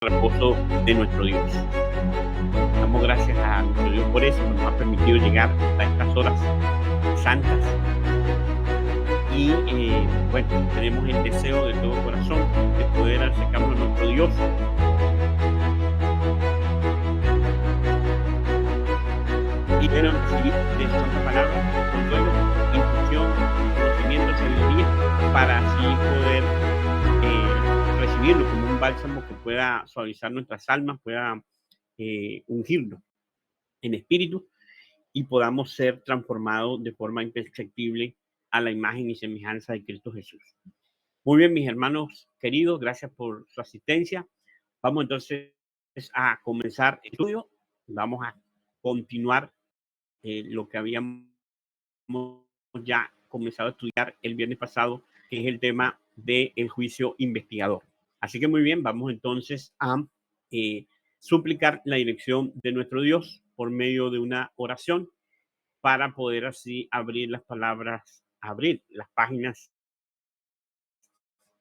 reposo de nuestro Dios. Damos gracias a nuestro Dios por eso, que nos ha permitido llegar a estas horas santas. Y bueno, tenemos el deseo de todo corazón de poder acercarnos a nuestro Dios. Y tener de su santa palabra, consuelo, instrucción, conocimiento, sabiduría, para así poder recibirlo como un bálsamo que pueda suavizar nuestras almas, pueda ungirnos en espíritu y podamos ser transformados de forma imperceptible a la imagen y semejanza de Cristo Jesús. Muy bien, mis hermanos queridos, gracias por su asistencia. Vamos entonces a comenzar el estudio. Vamos a continuar lo que habíamos ya comenzado a estudiar el viernes pasado, que es el tema del juicio investigador. Así que muy bien, vamos entonces a suplicar la dirección de nuestro Dios por medio de una oración para poder así abrir las palabras, abrir las páginas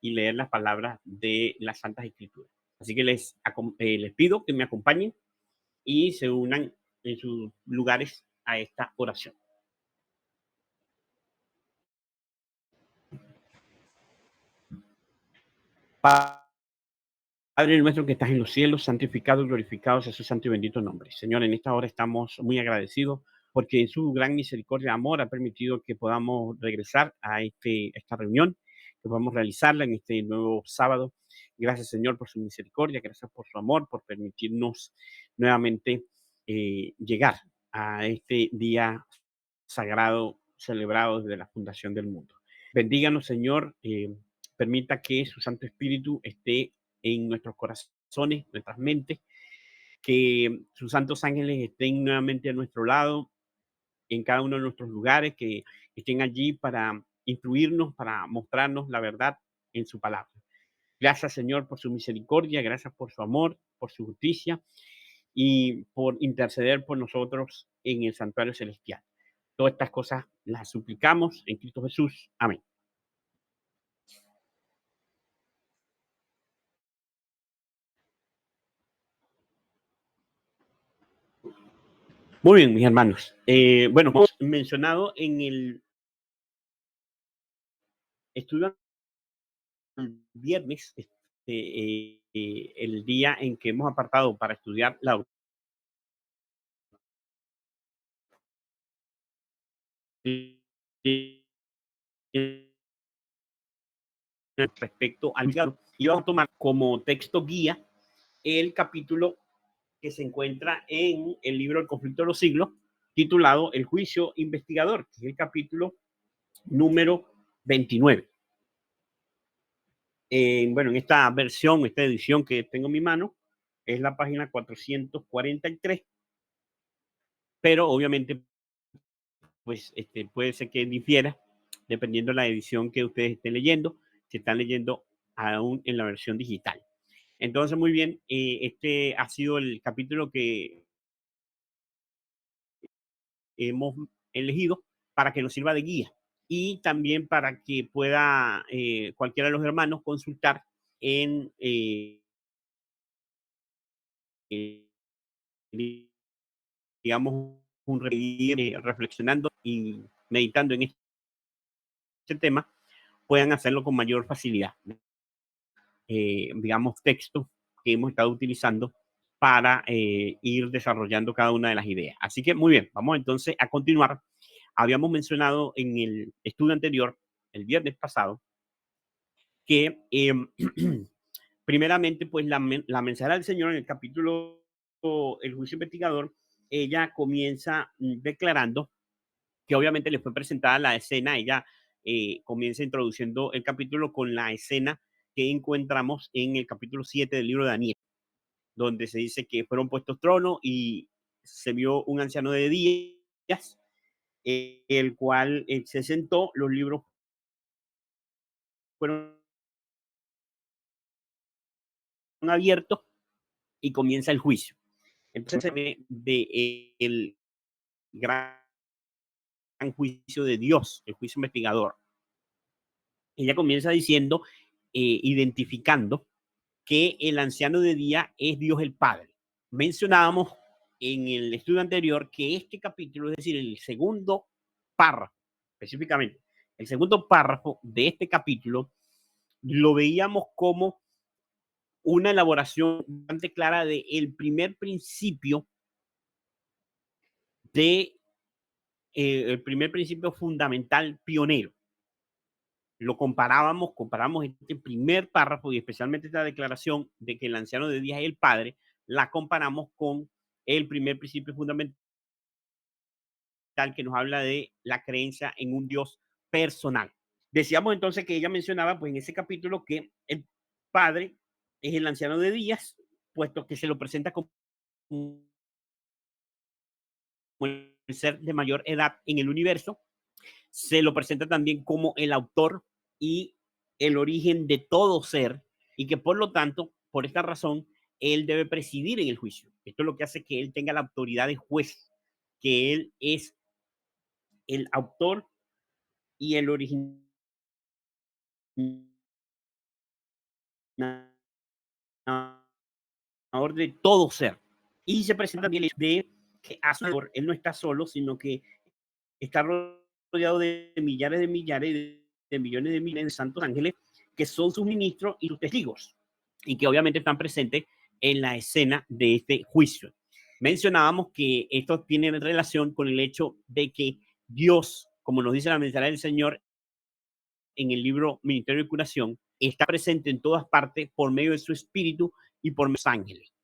y leer las palabras de las Santas Escrituras. Así que les pido que me acompañen y se unan en sus lugares a esta oración. Padre nuestro que estás en los cielos, santificado y glorificado sea su santo y bendito nombre. Señor, en esta hora estamos muy agradecidos porque en su gran misericordia y amor ha permitido que podamos regresar a esta reunión, que podamos realizarla en este nuevo sábado. Gracias, Señor, por su misericordia, gracias por su amor, por permitirnos nuevamente llegar a este día sagrado celebrado desde la fundación del mundo. Bendíganos, Señor, permita que su Santo Espíritu esté en nuestros corazones, nuestras mentes, que sus santos ángeles estén nuevamente a nuestro lado, en cada uno de nuestros lugares, que estén allí para instruirnos, para mostrarnos la verdad en su palabra. Gracias, Señor, por su misericordia, gracias por su amor, por su justicia y por interceder por nosotros en el santuario celestial. Todas estas cosas las suplicamos en Cristo Jesús. Amén. Muy bien, mis hermanos. Bueno, hemos mencionado en el estudio el viernes, el día en que hemos apartado para estudiar la respecto al juzgado, y vamos a tomar como texto guía el capítulo que se encuentra en el libro El conflicto de los siglos, titulado El juicio investigador, que es el capítulo número 29. Bueno, en esta versión, esta edición que tengo en mi mano, es la página 443, pero obviamente pues puede ser que difiera dependiendo de la edición que ustedes estén leyendo, si están leyendo aún en la versión digital. Entonces, muy bien, este ha sido el capítulo que hemos elegido para que nos sirva de guía y también para que pueda cualquiera de los hermanos consultar en digamos, reflexionando y meditando en este tema, puedan hacerlo con mayor facilidad. Digamos, textos que hemos estado utilizando para ir desarrollando cada una de las ideas. Así que muy bien, vamos entonces a continuar. Habíamos mencionado en el estudio anterior, el viernes pasado, que primeramente, pues la mensajera del Señor en el capítulo El juicio investigador, ella comienza declarando que obviamente le fue presentada la escena, ella comienza introduciendo el capítulo con la escena que encontramos en el capítulo 7 del libro de Daniel, donde se dice que fueron puestos tronos y se vio un anciano de días, el cual se sentó, los libros fueron abiertos y comienza el juicio. Entonces se ve de el gran juicio de Dios, el juicio investigador. Ella comienza diciendo, identificando que el anciano de día es Dios el Padre. Mencionábamos en el estudio anterior que este capítulo, es decir, el segundo párrafo, específicamente, el segundo párrafo de este capítulo, lo veíamos como una elaboración bastante clara del primer principio de el primer principio fundamental pionero. Lo comparamos este primer párrafo y especialmente esta declaración de que el anciano de días es el Padre, la comparamos con el primer principio fundamental que nos habla de la creencia en un Dios personal. Decíamos entonces que ella mencionaba pues en ese capítulo que el Padre es el anciano de días, puesto que se lo presenta como el ser de mayor edad en el universo, se lo presenta también como el autor y el origen de todo ser, y que por lo tanto, por esta razón, él debe presidir en el juicio. Esto es lo que hace que él tenga la autoridad de juez, que él es el autor y el originador de todo ser. Y se presenta también el hecho de que a su favor, él no está solo, sino que está rodeado de millares, de millones de miles de santos ángeles que son sus ministros y sus testigos, y que obviamente están presentes en la escena de este juicio. Mencionábamos que esto tiene relación con el hecho de que Dios, como nos dice la mensaje del Señor en el libro Ministerio de Curación, está presente en todas partes por medio de su espíritu y por los ángeles.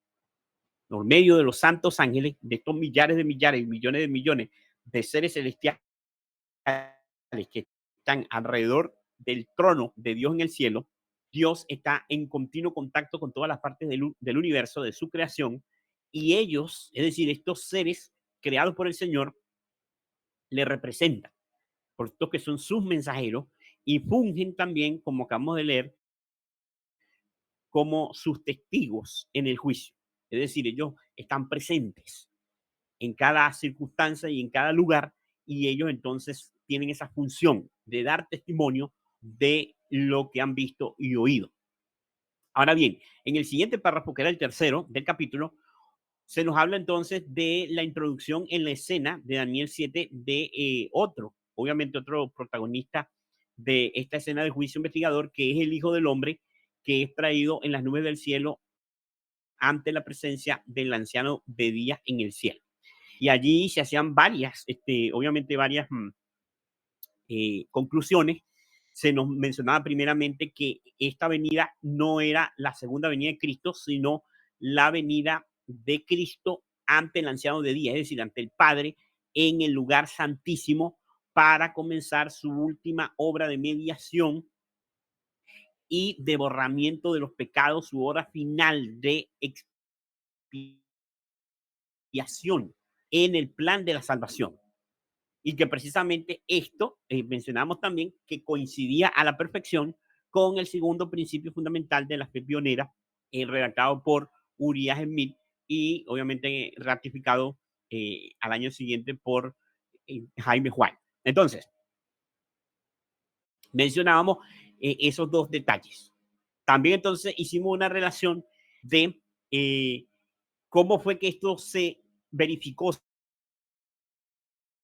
Por medio de los santos ángeles, de estos millares y millones de millones de seres celestiales que están alrededor del trono de Dios en el cielo, Dios está en continuo contacto con todas las partes del universo, de su creación, y ellos, es decir, estos seres creados por el Señor, le representan, por esto que son sus mensajeros, y fungen también, como acabamos de leer, como sus testigos en el juicio. Es decir, ellos están presentes en cada circunstancia y en cada lugar, y ellos entonces tienen esa función de dar testimonio de lo que han visto y oído. Ahora bien, en el siguiente párrafo, que era el tercero del capítulo, se nos habla entonces de la introducción en la escena de Daniel 7 de obviamente otro protagonista de esta escena de juicio investigador, que es el Hijo del Hombre, que es traído en las nubes del cielo ante la presencia del anciano de día en el cielo. Y allí se hacían varias, obviamente varias conclusiones. Se nos mencionaba primeramente que esta venida no era la segunda venida de Cristo, sino la venida de Cristo ante el anciano de día, es decir, ante el Padre en el lugar santísimo para comenzar su última obra de mediación y de borramiento de los pecados, su hora final de expiación en el plan de la salvación. Y que precisamente esto mencionamos también que coincidía a la perfección con el segundo principio fundamental de la fe pionera, redactado por Uriah Smith y obviamente ratificado al año siguiente por Jaime White. Entonces, mencionábamos esos dos detalles. También entonces hicimos una relación de cómo fue que esto se verificó,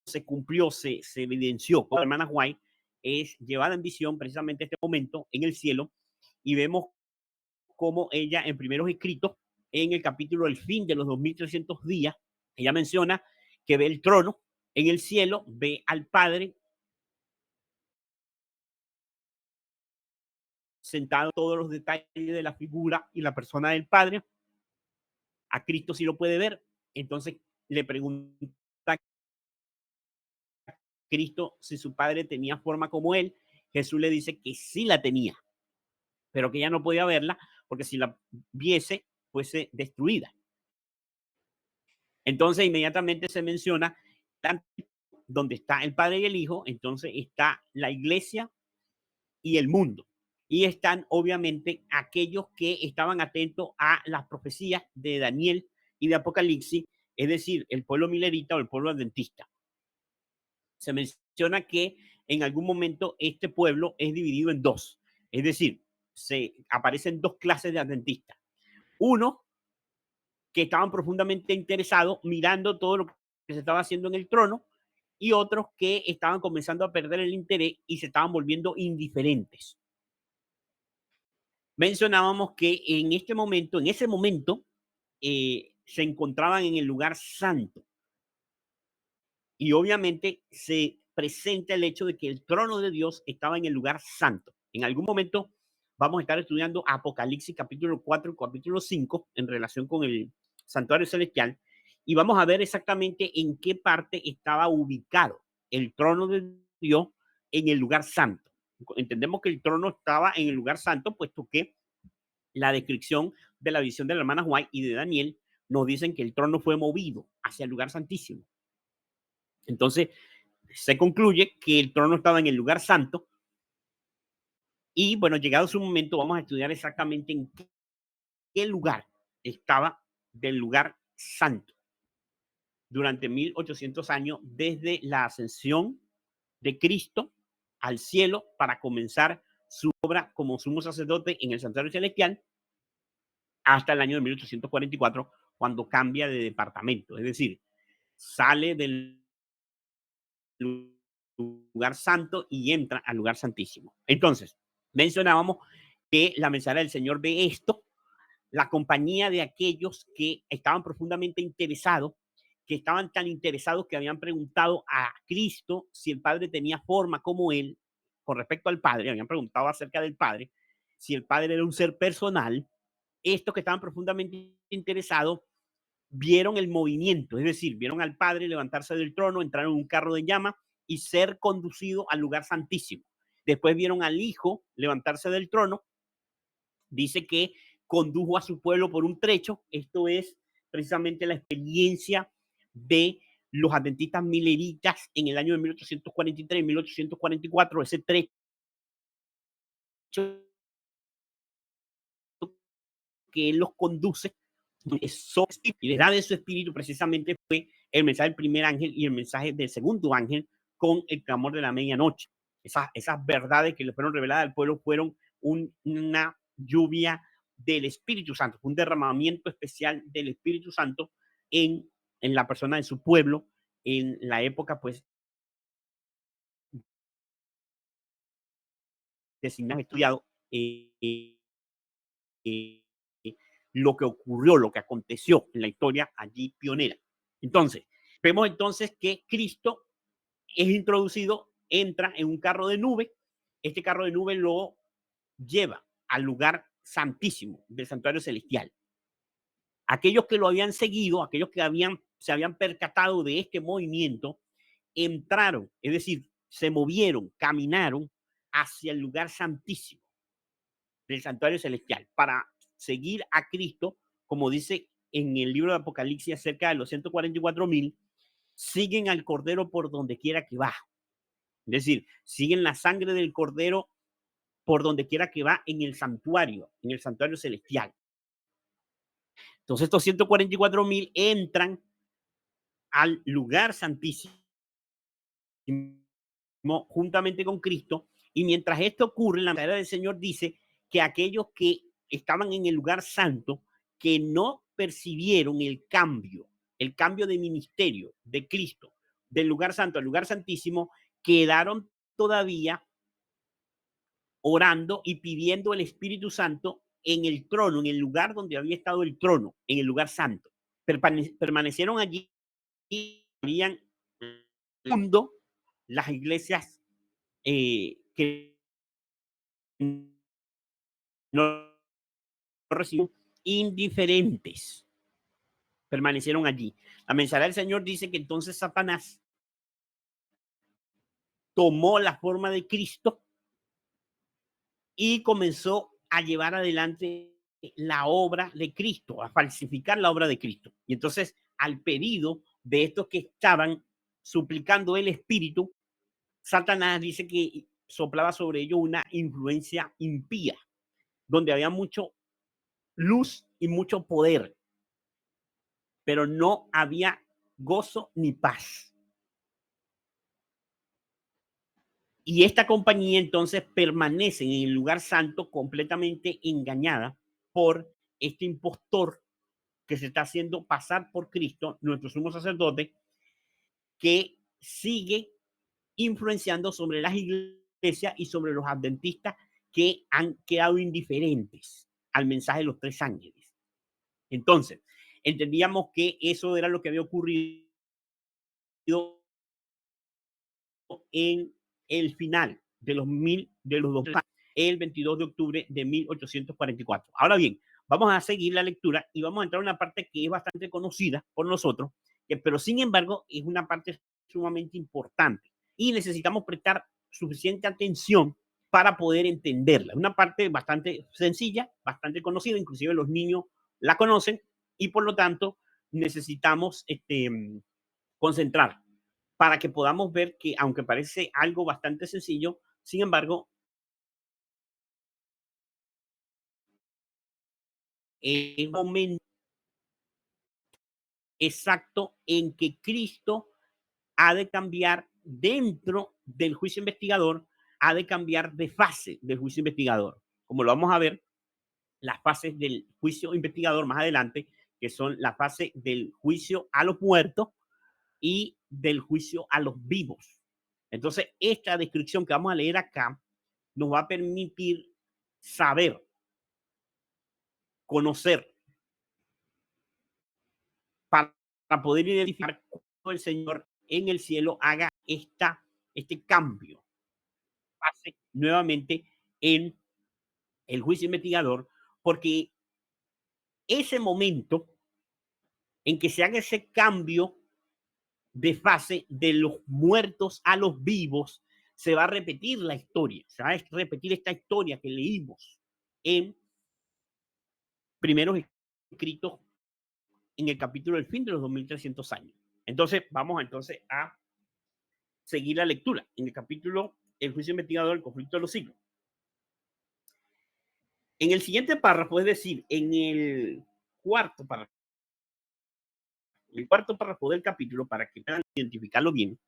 se cumplió, se evidenció con la hermana White, es llevada en visión precisamente este momento en el cielo, y vemos cómo ella en primeros escritos, en el capítulo El fin de los 2300 días, ella menciona que ve el trono en el cielo, ve al Padre sentado, todos los detalles de la figura y la persona del Padre. A Cristo sí lo puede ver. Entonces le pregunta a Cristo si su padre tenía forma como él. Jesús le dice que sí la tenía, pero que ella no podía verla porque si la viese fuese destruida. Entonces inmediatamente se menciona donde está el Padre y el Hijo, entonces está la iglesia y el mundo. Y están obviamente aquellos que estaban atentos a las profecías de Daniel y de Apocalipsis, es decir, el pueblo milerita o el pueblo adventista. Se menciona que en algún momento este pueblo es dividido en dos, es decir, se aparecen dos clases de adventistas. Uno que estaban profundamente interesados mirando todo lo que se estaba haciendo en el trono, y otros que estaban comenzando a perder el interés y se estaban volviendo indiferentes. Mencionábamos que en este momento, en ese momento, se encontraban en el lugar santo. Y obviamente se presenta el hecho de que el trono de Dios estaba en el lugar santo. En algún momento vamos a estar estudiando Apocalipsis capítulo 4 y capítulo 5 en relación con el santuario celestial, y vamos a ver exactamente en qué parte estaba ubicado el trono de Dios en el lugar santo. Entendemos que el trono estaba en el lugar santo, puesto que la descripción de la visión de la hermana White y de Daniel nos dicen que el trono fue movido hacia el lugar santísimo. Entonces, se concluye que el trono estaba en el lugar santo. Y bueno, llegado su momento, vamos a estudiar exactamente en qué lugar estaba del lugar santo durante 1800 años, desde la ascensión de Cristo al cielo para comenzar su obra como sumo sacerdote en el santuario celestial, hasta el año de 1844, cuando cambia de departamento. Es decir, sale del lugar santo y entra al lugar santísimo. Entonces, mencionábamos que la mensajera del Señor ve esto, la compañía de aquellos que estaban profundamente interesados, que estaban tan interesados que habían preguntado a Cristo si el Padre tenía forma como él, con respecto al Padre, habían preguntado acerca del Padre, si el Padre era un ser personal. Estos que estaban profundamente interesados vieron el movimiento, es decir, vieron al Padre levantarse del trono, entrar en un carro de llama y ser conducido al lugar santísimo. Después vieron al Hijo levantarse del trono. Dice que condujo a su pueblo por un trecho. Esto es precisamente la experiencia de los adventistas mileritas en el año de 1843 y 1844, ese trecho que él los conduce y les da de su espíritu. Precisamente fue el mensaje del primer ángel y el mensaje del segundo ángel con el clamor de la medianoche. Esas verdades que le fueron reveladas al pueblo fueron una lluvia del Espíritu Santo, un derramamiento especial del Espíritu Santo en la persona de su pueblo en la época, pues, designado, estudiado eh, lo que ocurrió, lo que aconteció en la historia allí pionera. Entonces, vemos entonces que Cristo es introducido, entra en un carro de nube. Este carro de nube lo lleva al lugar santísimo del santuario celestial. Aquellos que lo habían seguido, aquellos que se habían percatado de este movimiento, entraron, es decir, se movieron, caminaron hacia el lugar santísimo del santuario celestial para seguir a Cristo, como dice en el libro de Apocalipsis acerca de los 144,000, siguen al Cordero por donde quiera que va. Es decir, siguen la sangre del Cordero por donde quiera que va en el santuario celestial. Entonces estos 144,000 entran al lugar santísimo juntamente con Cristo, y mientras esto ocurre, la palabra del Señor dice que aquellos que estaban en el lugar santo, que no percibieron el cambio de ministerio de Cristo, del lugar santo al lugar santísimo, quedaron todavía orando y pidiendo el Espíritu Santo en el trono, en el lugar donde había estado el trono, en el lugar santo. Permanecieron allí y habían mundo las iglesias que no recibieron, indiferentes, permanecieron allí. La mensajera del Señor dice que entonces Satanás tomó la forma de Cristo y comenzó a llevar adelante la obra de Cristo, a falsificar la obra de Cristo. Y entonces, al pedido de estos que estaban suplicando el Espíritu, Satanás dice que soplaba sobre ellos una influencia impía, donde había mucho luz y mucho poder, pero no había gozo ni paz. Y esta compañía entonces permanece en el lugar santo completamente engañada por este impostor que se está haciendo pasar por Cristo, nuestro sumo sacerdote, que sigue influenciando sobre las iglesias y sobre los adventistas que han quedado indiferentes al mensaje de los tres ángeles. Entonces, entendíamos que eso era lo que había ocurrido en el final de los 2 años, el 22 de octubre de 1844. Ahora bien, vamos a seguir la lectura y vamos a entrar a una parte que es bastante conocida por nosotros, pero sin embargo es una parte sumamente importante y necesitamos prestar suficiente atención para poder entenderla. Una parte bastante sencilla, bastante conocida, inclusive los niños la conocen y por lo tanto necesitamos concentrar para que podamos ver que, aunque parece algo bastante sencillo, sin embargo, el momento exacto en que Cristo ha de cambiar dentro del juicio investigador, ha de cambiar de fase del juicio investigador. Como lo vamos a ver, las fases del juicio investigador más adelante, que son la fase del juicio a los muertos y del juicio a los vivos. Entonces, esta descripción que vamos a leer acá nos va a permitir saber, conocer, para poder identificar cómo el Señor en el cielo haga este cambio, pase nuevamente en el juicio investigador, porque ese momento en que se haga ese cambio de fase de los muertos a los vivos, se va a repetir la historia, se va a repetir esta historia que leímos en primeros escritos en el capítulo del fin de los 2300 años. Entonces, vamos entonces a seguir la lectura en el capítulo El juicio investigador, el conflicto de los siglos. En el siguiente párrafo, es decir, en el cuarto párrafo del capítulo, para que puedan identificarlo bien,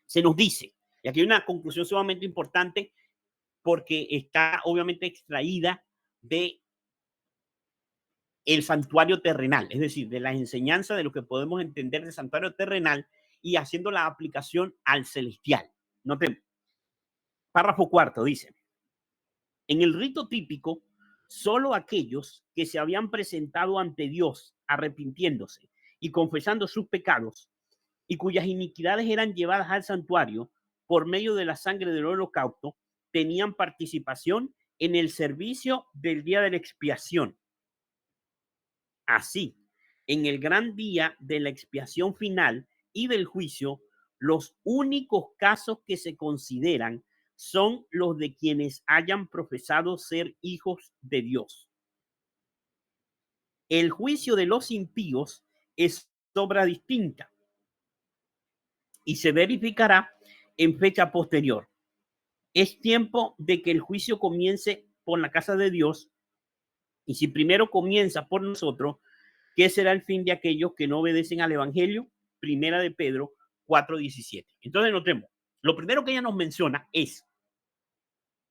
se nos dice, y aquí hay una conclusión sumamente importante porque está obviamente extraída de el santuario terrenal, es decir, de las enseñanzas de lo que podemos entender del santuario terrenal y haciendo la aplicación al celestial. Notemos, párrafo cuarto dice, en el rito típico, solo aquellos que se habían presentado ante Dios arrepintiéndose y confesando sus pecados y cuyas iniquidades eran llevadas al santuario por medio de la sangre del holocausto, tenían participación en el servicio del día de la expiación. Así, en el gran día de la expiación final y del juicio, los únicos casos que se consideran son los de quienes hayan profesado ser hijos de Dios. El juicio de los impíos es obra distinta y se verificará en fecha posterior. Es tiempo de que el juicio comience por la casa de Dios, y si primero comienza por nosotros, ¿qué será el fin de aquellos que no obedecen al Evangelio? Primera de Pedro 4:17. Entonces notemos, lo primero que ella nos menciona es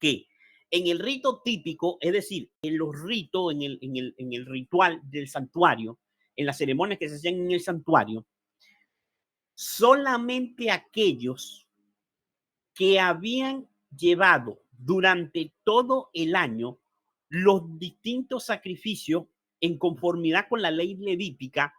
que en el rito típico, es decir, en los ritos, en el ritual del santuario, en las ceremonias que se hacían en el santuario, solamente aquellos que habían llevado durante todo el año los distintos sacrificios en conformidad con la ley levítica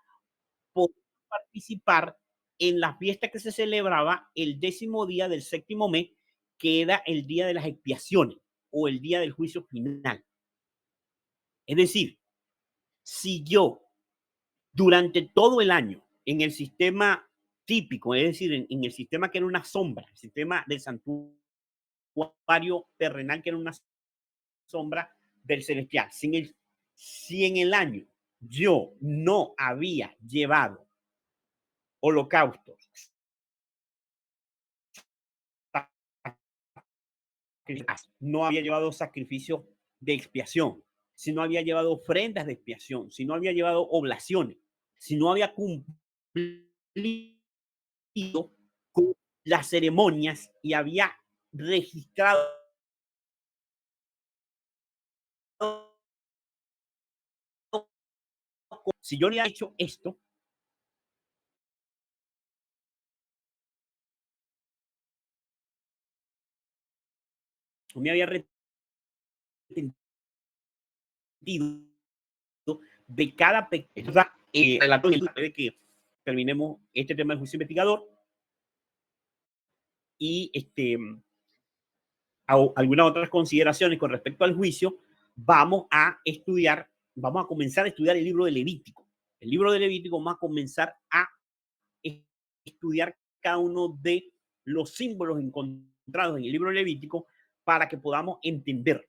podían participar en la fiesta que se celebraba el 10º día del 7º mes, que era el día de las expiaciones o el día del juicio final. Es decir, si yo durante todo el año en el sistema típico, es decir, en el sistema que era una sombra, el sistema del santuario terrenal que era una sombra del celestial, si en el año yo no había llevado holocaustos, no había llevado sacrificios de expiación, si no había llevado ofrendas de expiación, si no había llevado oblaciones, si no había cumplido con las ceremonias y había registrado. Si yo le he hecho esto, me había arrepentido de cada pequeña relato de que terminemos este tema del juicio investigador y algunas otras consideraciones con respecto al juicio. Vamos a comenzar a estudiar el libro de Levítico. El libro de Levítico, vamos a comenzar a estudiar cada uno de los símbolos encontrados en el libro de Levítico para que podamos entender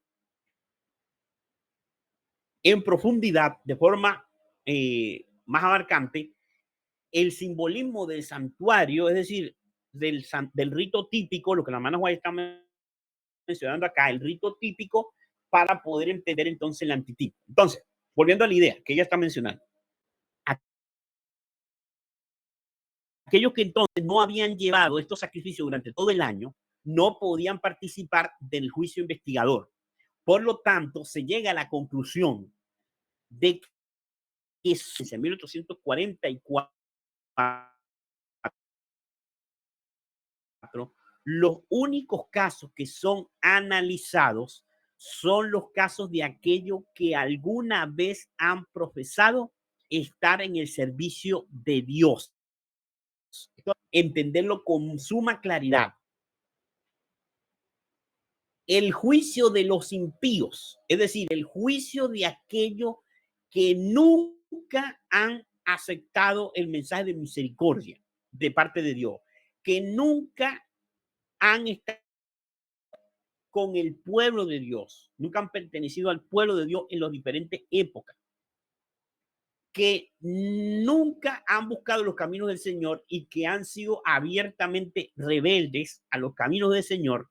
en profundidad, de forma más abarcante, el simbolismo del santuario, es decir, del rito típico, lo que la hermana White está mencionando acá, el rito típico, para poder entender entonces el antitipo. Entonces, volviendo a la idea que ella está mencionando, aquellos que entonces no habían llevado estos sacrificios durante todo el año no podían participar del juicio investigador. Por lo tanto, se llega a la conclusión de que en 1844 los únicos casos que son analizados son los casos de aquellos que alguna vez han profesado estar en el servicio de Dios. Entenderlo con suma claridad. El juicio de los impíos, es decir, el juicio de aquellos que nunca han aceptado el mensaje de misericordia de parte de Dios, que nunca han estado con el pueblo de Dios, nunca han pertenecido al pueblo de Dios en las diferentes épocas, que nunca han buscado los caminos del Señor y que han sido abiertamente rebeldes a los caminos del Señor,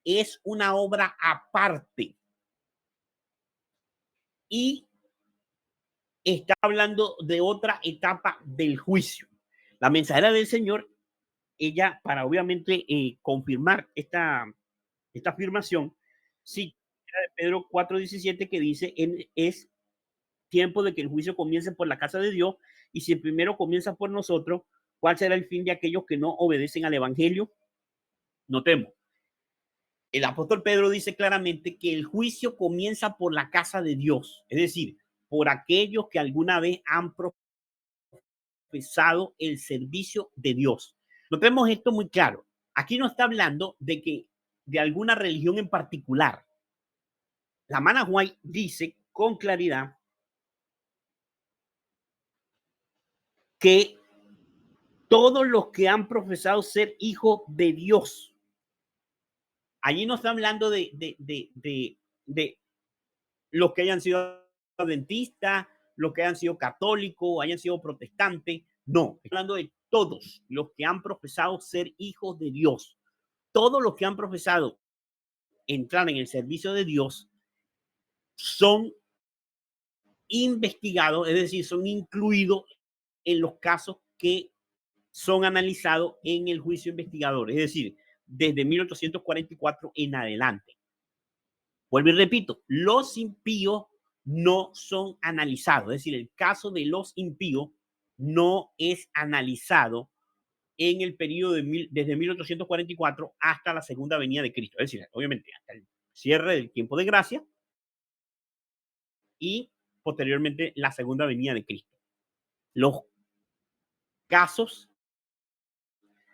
es una obra aparte. Y está hablando de otra etapa del juicio. La mensajera del Señor, ella, para obviamente confirmar esta afirmación, sí, de Pedro 4:17, que dice, es tiempo de que el juicio comience por la casa de Dios, y si el primero comienza por nosotros, ¿cuál será el fin de aquellos que no obedecen al evangelio? Notemos, el apóstol Pedro dice claramente que el juicio comienza por la casa de Dios, es decir, por aquellos que alguna vez han profesado el servicio de Dios. Notemos esto muy claro. Aquí no está hablando de alguna religión en particular. La hermana White dice con claridad que todos los que han profesado ser hijos de Dios. Allí no está hablando de los que hayan sido adventistas, los que hayan sido católicos, hayan sido protestantes. No, está hablando de todos los que han profesado ser hijos de Dios. Todos los que han profesado entrar en el servicio de Dios son investigados, es decir, son incluidos en los casos que son analizados en el juicio investigador, es decir, desde 1844 en adelante. Vuelvo y repito, los impíos no son analizados, es decir, el caso de los impíos no es analizado en el periodo desde 1844 hasta la segunda venida de Cristo, es decir, obviamente hasta el cierre del tiempo de gracia y posteriormente la segunda venida de Cristo. Los casos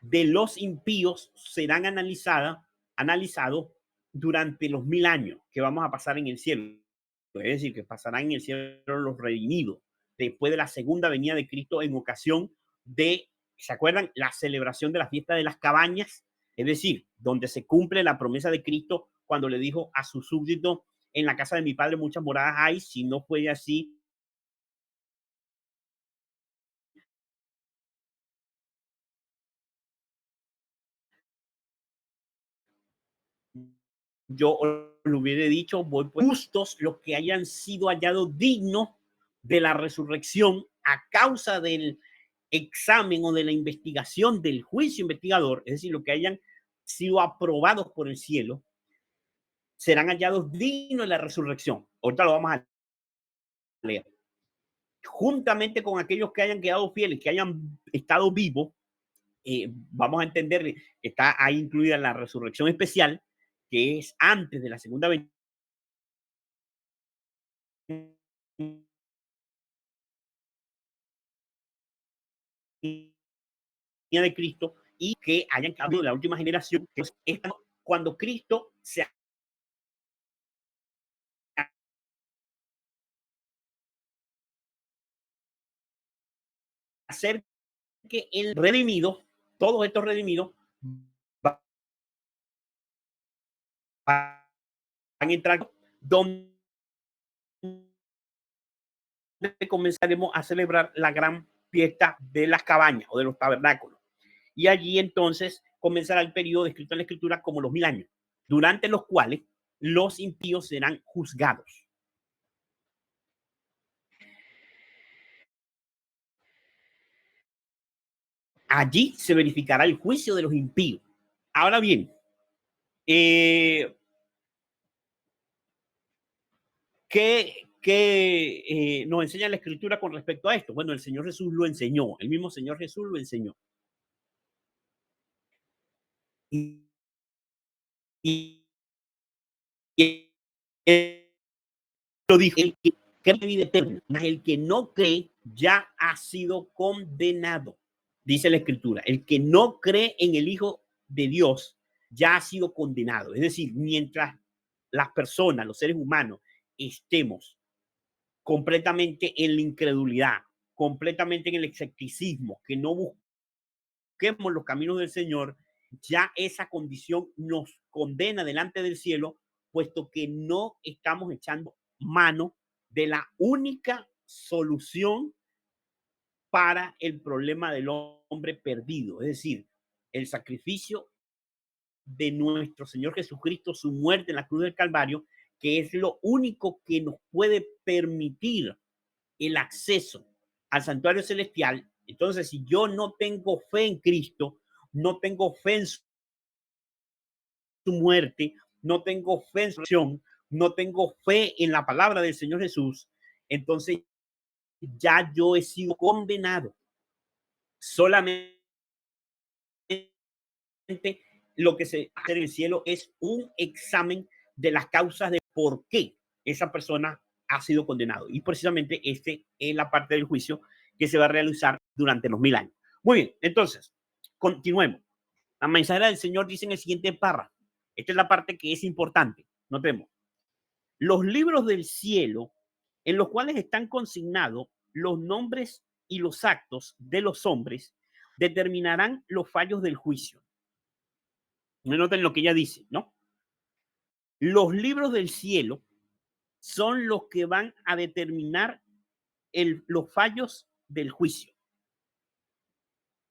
de los impíos serán analizados durante los 1000 años que vamos a pasar en el cielo. Es decir, que pasarán en el cielo los redimidos después de la segunda venida de Cristo en ocasión de, ¿se acuerdan? La celebración de la fiesta de las cabañas, es decir, donde se cumple la promesa de Cristo cuando le dijo a su súbdito, en la casa de mi padre muchas moradas hay, si no fue así, yo lo hubiera dicho, voy por justos los que hayan sido hallados dignos de la resurrección a causa del examen o de la investigación del juicio investigador, es decir, los que hayan sido aprobados por el cielo, serán hallados dignos de la resurrección. Ahorita lo vamos a leer. Juntamente con aquellos que hayan quedado fieles, que hayan estado vivos, vamos a entender que está ahí incluida la resurrección especial, que es antes de la segunda venida de Cristo y que hayan quedado de la última generación. Cuando Cristo se acerque, el redimido, todos estos redimidos van a entrar donde comenzaremos a celebrar la gran fiesta de las cabañas o de los tabernáculos. Y allí entonces comenzará el periodo descrito en la Escritura como los 1000 años, durante los cuales los impíos serán juzgados. Allí se verificará el juicio de los impíos. Ahora bien, ¿qué nos enseña la Escritura con respecto a esto? Bueno, el Señor Jesús lo enseñó, el mismo Señor Jesús lo enseñó. Y, y, y lo dijo, el que cree en vida eterna, mas el que no cree ya ha sido condenado. Dice la Escritura, el que no cree en el Hijo de Dios ya ha sido condenado. Es decir, mientras las personas, los seres humanos, estemos completamente en la incredulidad, completamente en el escepticismo, que no busquemos los caminos del Señor, ya esa condición nos condena delante del cielo, puesto que no estamos echando mano de la única solución para el problema del hombre perdido, es decir, el sacrificio de nuestro Señor Jesucristo, su muerte en la cruz del Calvario, que es lo único que nos puede permitir el acceso al santuario celestial. Entonces, si yo no tengo fe en Cristo, no tengo fe en su muerte, no tengo fe en su acción, no tengo fe en la palabra del Señor Jesús, entonces ya yo he sido condenado. Solamente lo que se hace en el cielo es un examen de las causas de por qué esa persona ha sido condenado. Y precisamente este es la parte del juicio que se va a realizar durante los 1000 años. Muy bien, entonces, continuemos. La mensajera del Señor dice en el siguiente párrafo. Esta es la parte que es importante. Notemos. Los libros del cielo en los cuales están consignados los nombres y los actos de los hombres determinarán los fallos del juicio. Noten lo que ella dice, ¿no? Los libros del cielo son los que van a determinar los fallos del juicio.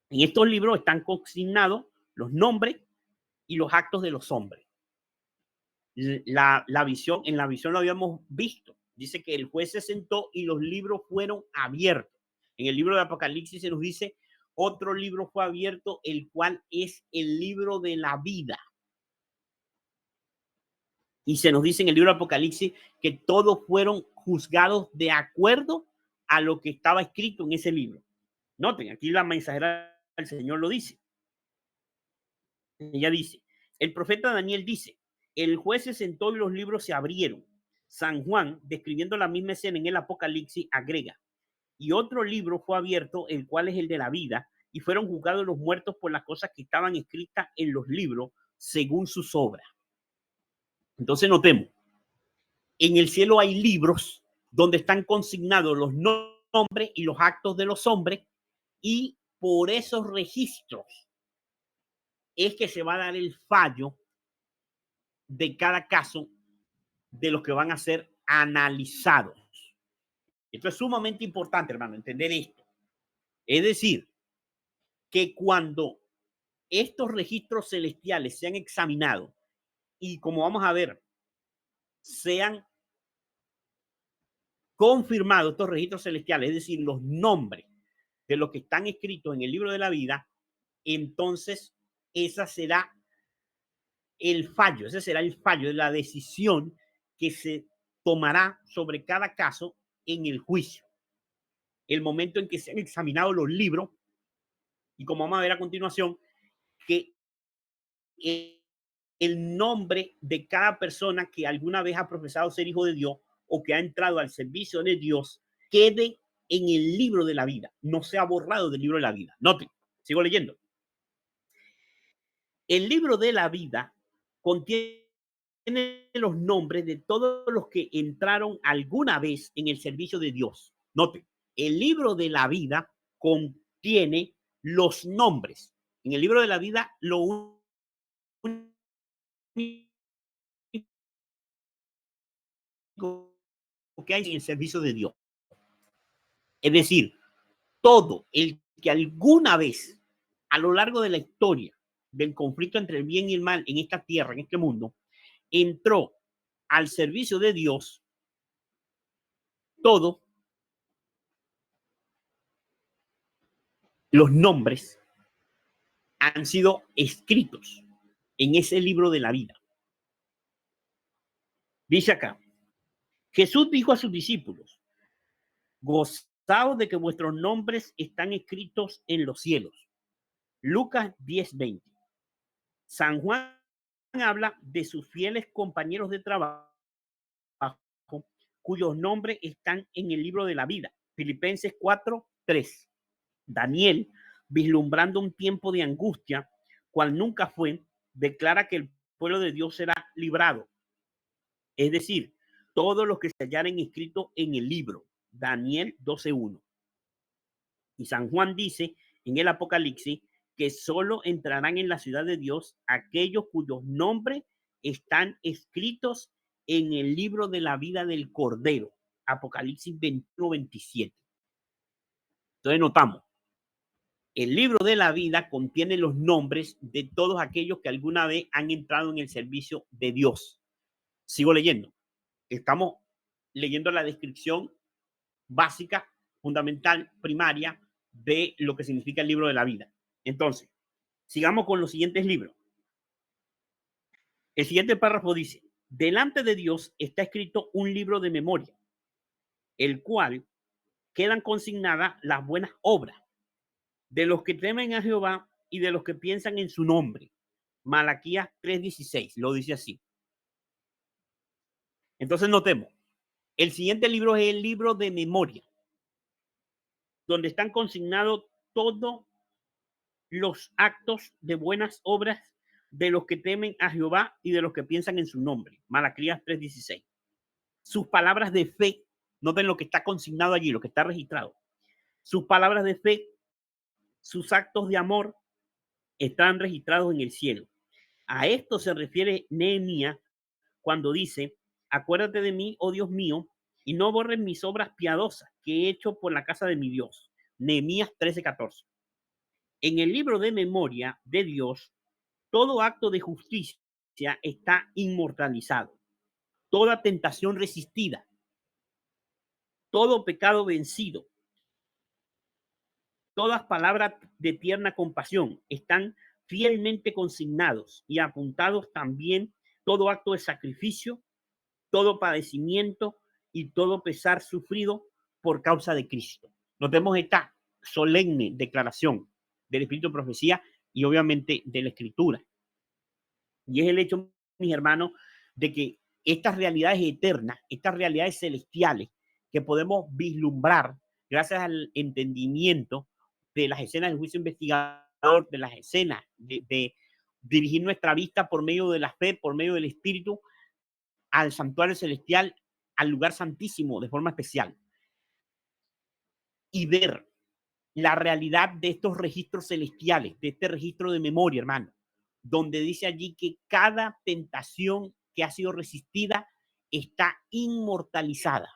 En estos libros están consignados los nombres y los actos de los hombres. La visión, en la visión lo habíamos visto. Dice que el juez se sentó y los libros fueron abiertos. En el libro de Apocalipsis se nos dice, otro libro fue abierto, el cual es el libro de la vida. Y se nos dice en el libro de Apocalipsis que todos fueron juzgados de acuerdo a lo que estaba escrito en ese libro. Noten, aquí la mensajera del Señor lo dice. Ella dice, el profeta Daniel dice, el juez se sentó y los libros se abrieron. San Juan, describiendo la misma escena en el Apocalipsis, agrega, y otro libro fue abierto, el cual es el de la vida, y fueron juzgados los muertos por las cosas que estaban escritas en los libros según sus obras. Entonces notemos, en el cielo hay libros donde están consignados los nombres y los actos de los hombres, y por esos registros es que se va a dar el fallo de cada caso de los que van a ser analizados. Esto es sumamente importante, hermano, entender esto. Es decir, que cuando estos registros celestiales sean examinados y, como vamos a ver, sean confirmados estos registros celestiales, es decir, los nombres de los que están escritos en el libro de la vida, entonces esa será el fallo, ese será el fallo de la decisión que se tomará sobre cada caso en el juicio. El momento en que se han examinado los libros y como vamos a ver a continuación, que el nombre de cada persona que alguna vez ha profesado ser hijo de Dios o que ha entrado al servicio de Dios quede en el libro de la vida, no sea borrado del libro de la vida. Noten, sigo leyendo. El libro de la vida contiene los nombres de todos los que entraron alguna vez en el servicio de Dios. Noten, el libro de la vida contiene los nombres. En el libro de la vida, lo único que hay en el servicio de Dios. Es decir, todo el que alguna vez a lo largo de la historia del conflicto entre el bien y el mal en esta tierra, en este mundo, entró al servicio de Dios, todos los nombres han sido escritos en ese libro de la vida. Dice acá, Jesús dijo a sus discípulos, gozaos de que vuestros nombres están escritos en los cielos. Lucas 10:20. San Juan habla de sus fieles compañeros de trabajo cuyos nombres están en el libro de la vida. Filipenses 4:3. Daniel, vislumbrando un tiempo de angustia, cual nunca fue, declara que el pueblo de Dios será librado. Es decir, todos los que se hallaren escritos en el libro. Daniel 12:1. Y San Juan dice en el Apocalipsis que solo entrarán en la ciudad de Dios aquellos cuyos nombres están escritos en el libro de la vida del Cordero. Apocalipsis 21:27. Entonces notamos, el libro de la vida contiene los nombres de todos aquellos que alguna vez han entrado en el servicio de Dios. Sigo leyendo. Estamos leyendo la descripción básica, fundamental, primaria de lo que significa el libro de la vida. Entonces, sigamos con los siguientes libros. El siguiente párrafo dice, delante de Dios está escrito un libro de memoria, el cual quedan consignadas las buenas obras de los que temen a Jehová y de los que piensan en su nombre. Malaquías 3:16 lo dice así. Entonces notemos, el siguiente libro es el libro de memoria, donde están consignados todos los actos de buenas obras de los que temen a Jehová y de los que piensan en su nombre. Malaquías 3:16. Sus palabras de fe, noten lo que está consignado allí, lo que está registrado. Sus palabras de fe, sus actos de amor están registrados en el cielo. A esto se refiere Nehemías cuando dice, acuérdate de mí, oh Dios mío, y no borres mis obras piadosas que he hecho por la casa de mi Dios. Nehemías 13:14. En el libro de memoria de Dios, todo acto de justicia está inmortalizado. Toda tentación resistida, todo pecado vencido, todas palabras de tierna compasión están fielmente consignados y apuntados también todo acto de sacrificio, todo padecimiento y todo pesar sufrido por causa de Cristo. Notemos esta solemne declaración del Espíritu de Profecía y obviamente de la Escritura. Y es el hecho, mis hermanos, de que estas realidades eternas, estas realidades celestiales que podemos vislumbrar gracias al entendimiento de las escenas del juicio investigador, de las escenas de dirigir nuestra vista por medio de la fe, por medio del Espíritu, al santuario celestial, al lugar santísimo de forma especial. Y ver la realidad de estos registros celestiales, de este registro de memoria, hermano, donde dice allí que cada tentación que ha sido resistida está inmortalizada,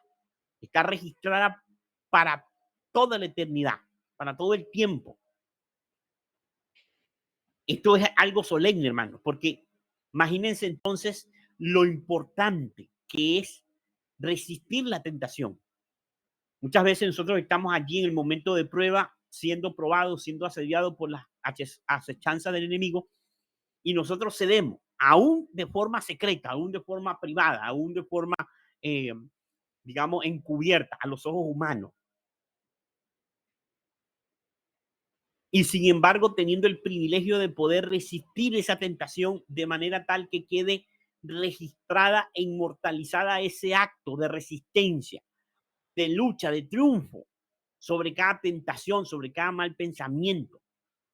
está registrada para toda la eternidad, para todo el tiempo. Esto es algo solemne, hermano, porque imagínense entonces lo importante que es resistir la tentación. Muchas veces nosotros estamos allí en el momento de prueba, siendo probados, siendo asediados por las acechanzas del enemigo, y nosotros cedemos aún de forma secreta, aún de forma privada, aún de forma, eh, digamos, encubierta a los ojos humanos. Y sin embargo, teniendo el privilegio de poder resistir esa tentación de manera tal que quede registrada e inmortalizada ese acto de resistencia, de lucha, de triunfo sobre cada tentación, sobre cada mal pensamiento,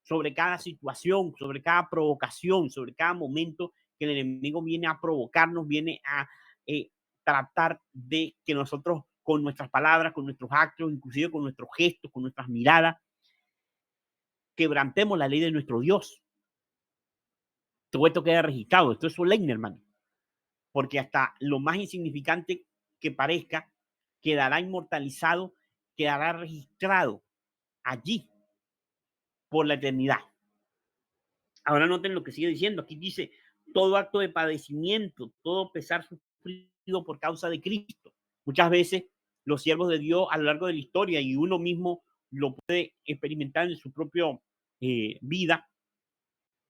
sobre cada situación, sobre cada provocación, sobre cada momento que el enemigo viene a provocarnos, viene a eh, tratar de que nosotros con nuestras palabras, con nuestros actos, inclusive con nuestros gestos, con nuestras miradas, quebrantemos la ley de nuestro Dios. Todo esto queda registrado, esto es solemne, hermano, porque hasta lo más insignificante que parezca quedará inmortalizado, quedará registrado allí por la eternidad. Ahora noten lo que sigue diciendo. Aquí dice, todo acto de padecimiento, todo pesar sufrido por causa de Cristo. Muchas veces los siervos de Dios a lo largo de la historia, y uno mismo lo puede experimentar en su propia vida,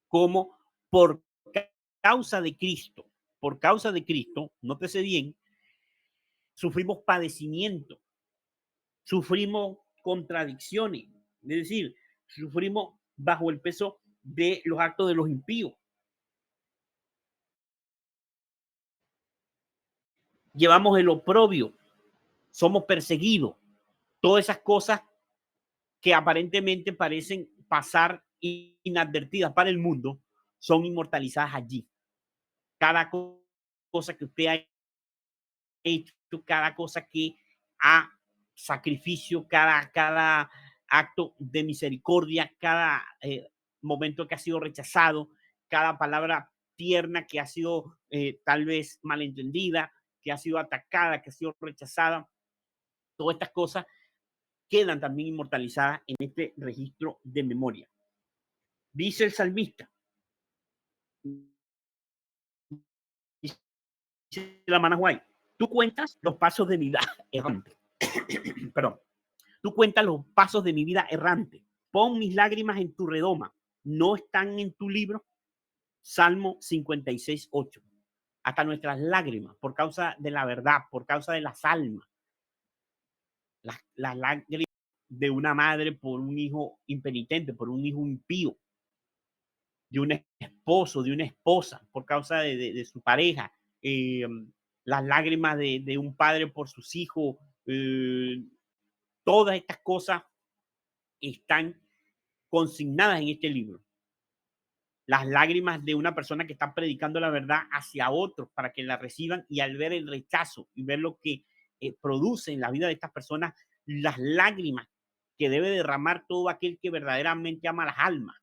como por por causa de Cristo, nótese bien, sufrimos padecimiento, sufrimos contradicciones, es decir, sufrimos bajo el peso de los actos de los impíos. Llevamos el oprobio, somos perseguidos. Todas esas cosas que aparentemente parecen pasar inadvertidas para el mundo son inmortalizadas allí. Cada cosa que usted ha hecho, cada cosa que ha sacrificio, cada acto de misericordia, cada momento que ha sido rechazado, cada palabra tierna que ha sido tal vez malentendida, que ha sido atacada, que ha sido rechazada, todas estas cosas quedan también inmortalizadas en este registro de memoria. Dice el salmista, dice la Manahuay, tú cuentas los pasos de mi vida errante. Perdón. Tú cuentas los pasos de mi vida errante. Pon mis lágrimas en tu redoma. ¿No están en tu libro? Salmo 56:8. Hasta nuestras lágrimas, por causa de la verdad, por causa de las almas, las lágrimas de una madre por un hijo impenitente, por un hijo impío, de un esposo, de una esposa, por causa de su pareja, las lágrimas de un padre por sus hijos, todas estas cosas están consignadas en este libro. Las lágrimas de una persona que está predicando la verdad hacia otros para que la reciban, y al ver el rechazo y ver lo que produce en la vida de estas personas, las lágrimas que debe derramar todo aquel que verdaderamente ama las almas.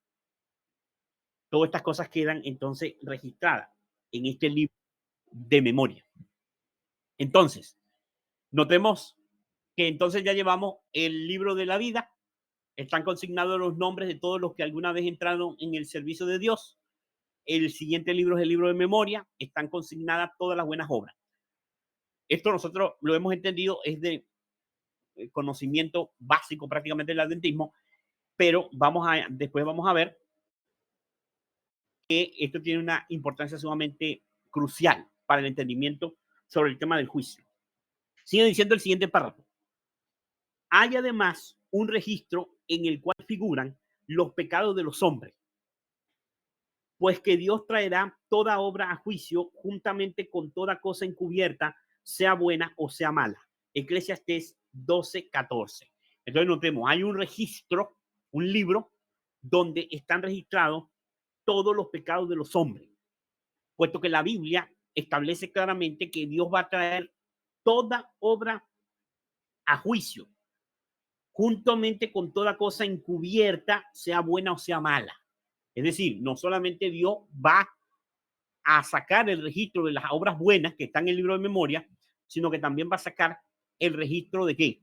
Todas estas cosas quedan entonces registradas en este libro de memoria. Entonces, notemos que entonces ya llevamos el libro de la vida, están consignados los nombres de todos los que alguna vez entraron en el servicio de Dios. El siguiente libro es el libro de memoria, están consignadas todas las buenas obras. Esto nosotros lo hemos entendido, es de conocimiento básico prácticamente del adventismo, pero después vamos a ver que esto tiene una importancia sumamente crucial para el entendimiento sobre el tema del juicio. Sigue diciendo el siguiente párrafo. Hay además un registro en el cual figuran los pecados de los hombres, pues que Dios traerá toda obra a juicio juntamente con toda cosa encubierta, sea buena o sea mala. Eclesiastés 12:14. Entonces notemos, hay un registro, un libro, donde están registrados todos los pecados de los hombres, puesto que la Biblia establece claramente que Dios va a traer toda obra a juicio, juntamente con toda cosa encubierta, sea buena o sea mala. Es decir, no solamente Dios va a sacar el registro de las obras buenas que están en el libro de memoria, sino que también va a sacar el registro de qué?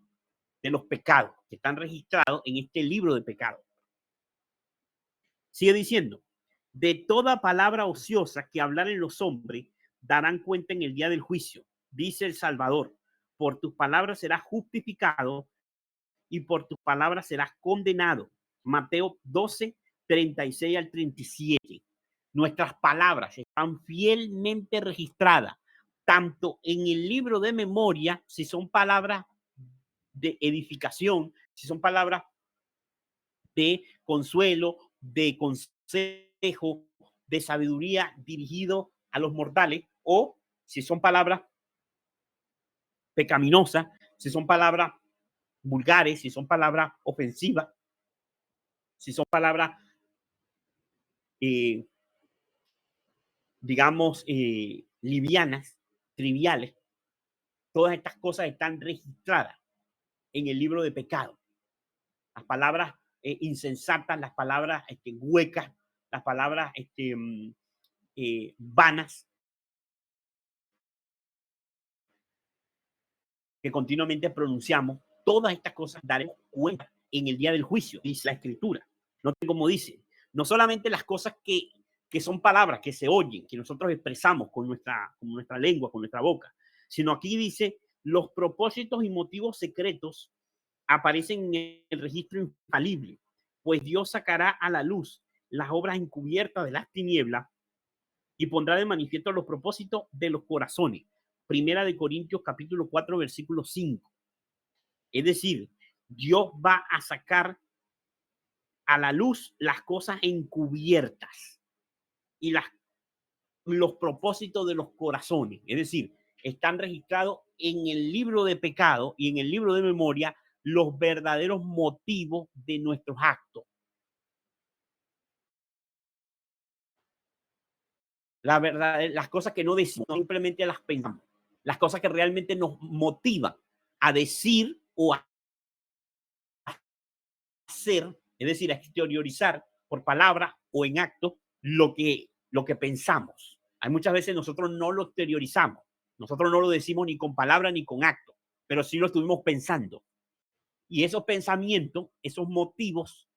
De los pecados que están registrados en este libro de pecados. Sigue diciendo, de toda palabra ociosa que hablaren los hombres, darán cuenta en el día del juicio, dice el Salvador. Por tus palabras serás justificado y por tus palabras serás condenado. Mateo 12:36 al 37. nuestras palabras están fielmente registradas, tanto en el libro de memoria, si son palabras de edificación, si son palabras de consuelo, de consejo, de sabiduría dirigido a los mortales, o si son palabras pecaminosas, si son palabras vulgares, si son palabras ofensivas, si son palabras, eh, digamos, livianas, triviales. Todas estas cosas están registradas en el libro de pecado. Las palabras insensatas, las palabras huecas, las palabras vanas, que continuamente pronunciamos, todas estas cosas daremos cuenta en el día del juicio, dice la Escritura. No como dice, no solamente las cosas que son palabras que se oyen, que nosotros expresamos con nuestra lengua, con nuestra boca, sino aquí dice, los propósitos y motivos secretos aparecen en el registro infalible, pues Dios sacará a la luz las obras encubiertas de las tinieblas y pondrá de manifiesto los propósitos de los corazones. Primera de Corintios capítulo 4, versículo 5. Es decir, Dios va a sacar a la luz las cosas encubiertas y los propósitos de los corazones. Es decir, están registrados en el libro de pecado y en el libro de memoria los verdaderos motivos de nuestros actos. La verdad, las cosas que no decimos, simplemente las pensamos. Las cosas que realmente nos motivan a decir o a hacer, es decir, a exteriorizar por palabra o en acto lo que pensamos. Hay muchas veces nosotros no lo exteriorizamos, nosotros no lo decimos ni con palabra ni con acto, pero sí lo estuvimos pensando. Y esos pensamientos, esos motivos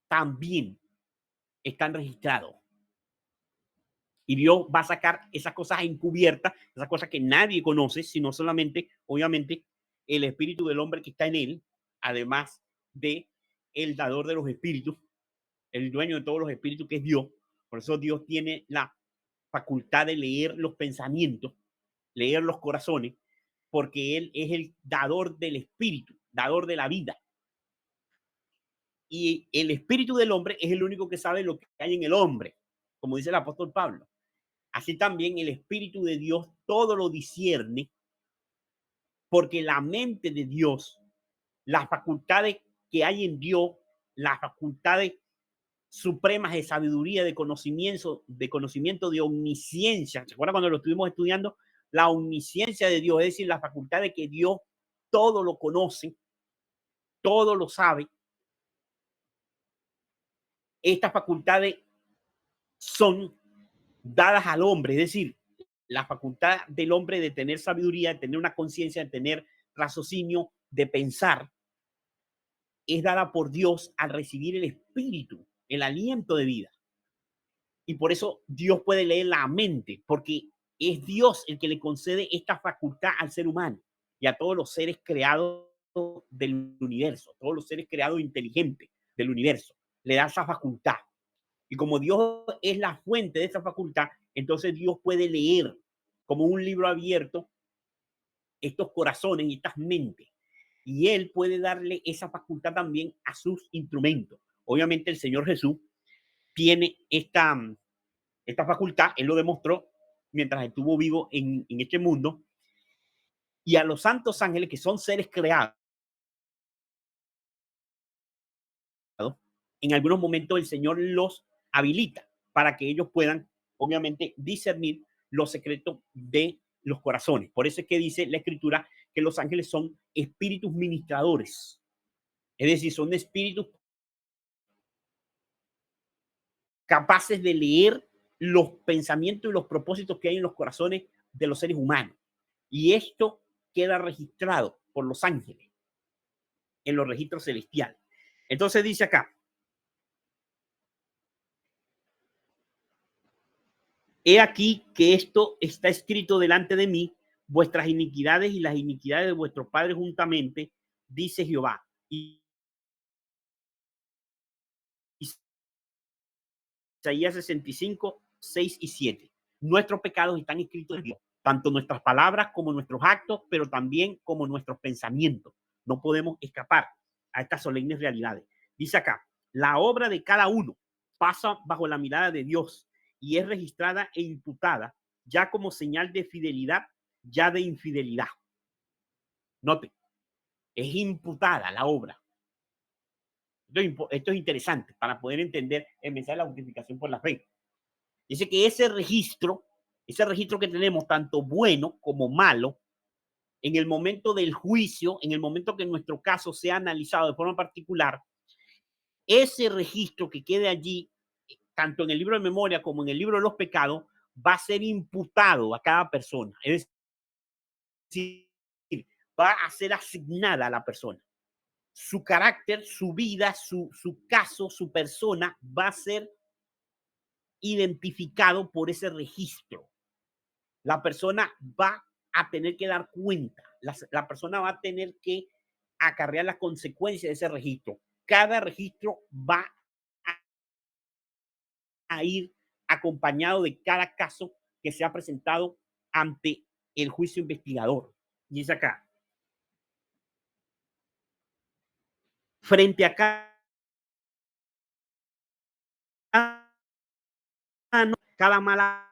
también están registrados. Y Dios va a sacar esas cosas encubiertas, esas cosas que nadie conoce, sino solamente, obviamente, el espíritu del hombre que está en él, además de el dador de los espíritus, el dueño de todos los espíritus, que es Dios. Por eso Dios tiene la facultad de leer los pensamientos, leer los corazones, porque Él es el dador del espíritu, dador de la vida. Y el espíritu del hombre es el único que sabe lo que hay en el hombre, como dice el apóstol Pablo. Así también el espíritu de Dios todo lo discierne, porque la mente de Dios, las facultades que hay en Dios, las facultades supremas de sabiduría, de conocimiento, de omnisciencia. ¿Se acuerdan cuando lo estuvimos estudiando? La omnisciencia de Dios, es decir, la facultad de que Dios todo lo conoce, todo lo sabe. Estas facultades son dadas al hombre, es decir, la facultad del hombre de tener sabiduría, de tener una conciencia, de tener raciocinio, de pensar, es dada por Dios al recibir el espíritu, el aliento de vida. Y por eso Dios puede leer la mente, porque es Dios el que le concede esta facultad al ser humano y a todos los seres creados del universo, todos los seres creados inteligentes del universo. Le da esa facultad. Y como Dios es la fuente de esa facultad, entonces Dios puede leer como un libro abierto estos corazones y estas mentes. Y Él puede darle esa facultad también a sus instrumentos. Obviamente el Señor Jesús tiene esta facultad, Él lo demostró mientras estuvo vivo en este mundo. Y a los santos ángeles, que son seres creados, en algunos momentos el Señor los habilita para que ellos puedan, obviamente, discernir los secretos de los corazones. Por eso es que dice la Escritura que los ángeles son espíritus ministradores. Es decir, son espíritus capaces de leer los pensamientos y los propósitos que hay en los corazones de los seres humanos. Y esto queda registrado por los ángeles en los registros celestiales. Entonces dice acá, he aquí que esto está escrito delante de mí, vuestras iniquidades y las iniquidades de vuestros padres juntamente, dice Jehová. Y Isaías 65, 6 y 7. Nuestros pecados están escritos en Dios, tanto nuestras palabras como nuestros actos, pero también como nuestros pensamientos. No podemos escapar a estas solemnes realidades. Dice acá, la obra de cada uno pasa bajo la mirada de Dios y es registrada e imputada ya como señal de fidelidad, ya de infidelidad. Note, es imputada la obra. Esto es interesante para poder entender el mensaje de la justificación por la fe. Dice que ese registro que tenemos, tanto bueno como malo, en el momento del juicio, en el momento que nuestro caso sea analizado de forma particular, ese registro que quede allí, tanto en el libro de memoria como en el libro de los pecados, va a ser imputado a cada persona. Es decir, va a ser asignada a la persona. Su carácter, su vida, su caso, su persona va a ser identificado por ese registro. La persona va a tener que dar cuenta, la persona va a tener que acarrear las consecuencias de ese registro. Cada registro va a ir acompañado de cada caso que se ha presentado ante el juicio investigador. Y es acá. Frente a cada mala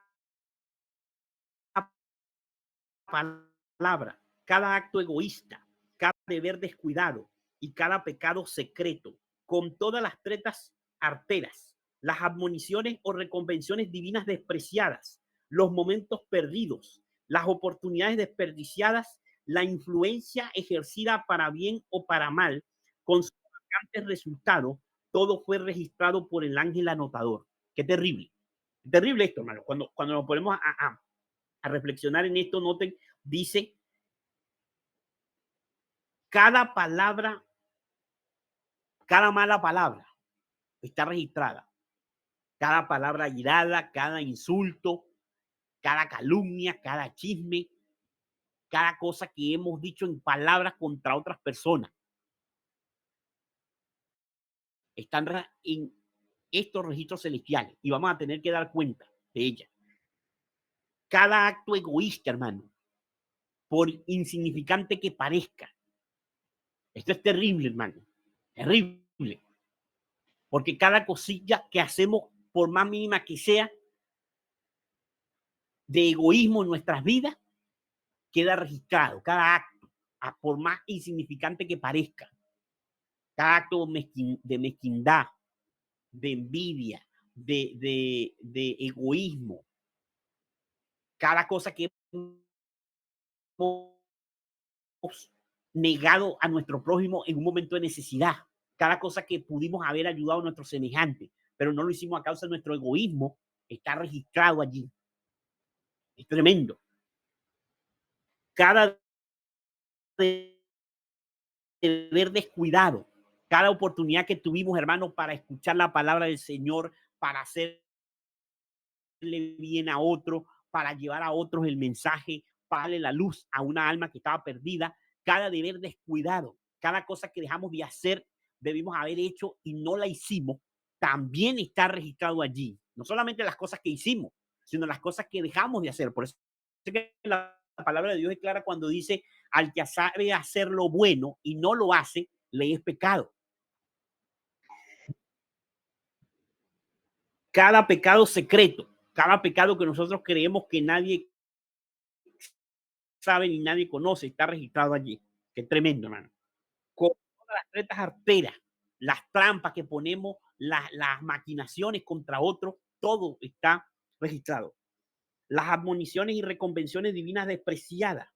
palabra, cada acto egoísta, cada deber descuidado y cada pecado secreto, con todas las tretas arteras, las admoniciones o reconvenciones divinas despreciadas, los momentos perdidos, las oportunidades desperdiciadas, la influencia ejercida para bien o para mal, con su resultado, todo fue registrado por el ángel anotador. Qué terrible. Terrible esto, hermano. Cuando nos ponemos a reflexionar en esto, noten, dice, cada palabra, cada mala palabra está registrada. Cada palabra airada, cada insulto, cada calumnia, cada chisme, cada cosa que hemos dicho en palabras contra otras personas. Están en estos registros celestiales y vamos a tener que dar cuenta de ellas. Cada acto egoísta, hermano, por insignificante que parezca. Esto es terrible, hermano. Terrible. Porque cada cosilla que hacemos, por más mínima que sea, de egoísmo en nuestras vidas, queda registrado. Cada acto, por más insignificante que parezca. Cada acto de mezquindad, de envidia, de egoísmo. Cada cosa que hemos negado a nuestro prójimo en un momento de necesidad. Cada cosa que pudimos haber ayudado a nuestro semejante, pero no lo hicimos a causa de nuestro egoísmo, está registrado allí. Es tremendo. Cada deber descuidado, cada oportunidad que tuvimos, hermanos, para escuchar la palabra del Señor, para hacerle bien a otro, para llevar a otros el mensaje, para darle la luz a una alma que estaba perdida, cada deber descuidado, cada cosa que dejamos de hacer, debimos haber hecho y no la hicimos, también está registrado allí. No solamente las cosas que hicimos, sino las cosas que dejamos de hacer. Por eso es que la palabra de Dios es clara cuando dice, al que sabe hacer lo bueno y no lo hace, le es pecado. Cada pecado secreto, cada pecado que nosotros creemos que nadie sabe ni nadie conoce, está registrado allí. Qué tremendo, hermano. Con todas las tretas arteras, las trampas que ponemos, las maquinaciones contra otros, todo está registrado. Las admoniciones y reconvenciones divinas despreciadas.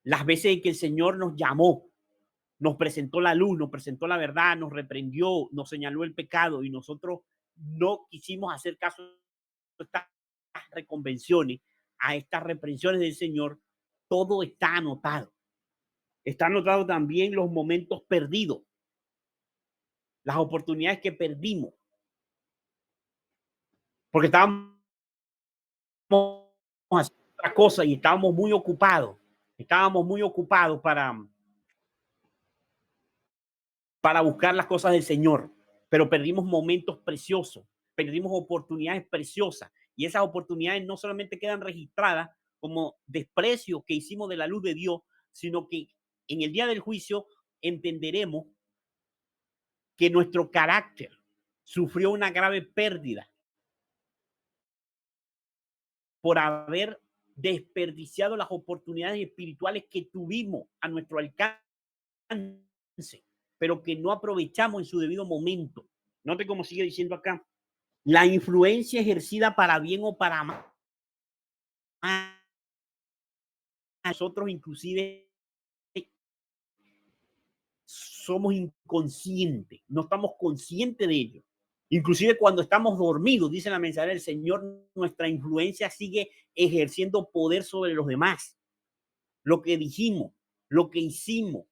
Las veces en que el Señor nos llamó, nos presentó la luz, nos presentó la verdad, nos reprendió, nos señaló el pecado y nosotros no quisimos hacer caso a estas reconvenciones, a estas reprensiones del Señor, todo está anotado. Está anotado también los momentos perdidos, las oportunidades que perdimos, porque estábamos haciendo otra cosa y estábamos muy ocupados. Estábamos muy ocupados para buscar las cosas del Señor. pero perdimos momentos preciosos, perdimos oportunidades preciosas, y esas oportunidades no solamente quedan registradas como desprecio que hicimos de la luz de Dios, sino que en el día del juicio entenderemos que nuestro carácter sufrió una grave pérdida por haber desperdiciado las oportunidades espirituales que tuvimos a nuestro alcance, pero que no aprovechamos en su debido momento. Note cómo sigue diciendo acá. La influencia ejercida para bien o para mal, nosotros inclusive somos inconscientes, no estamos conscientes de ello. Inclusive cuando estamos dormidos, dice la mensajera del Señor, nuestra influencia sigue ejerciendo poder sobre los demás. Lo que dijimos, lo que hicimos,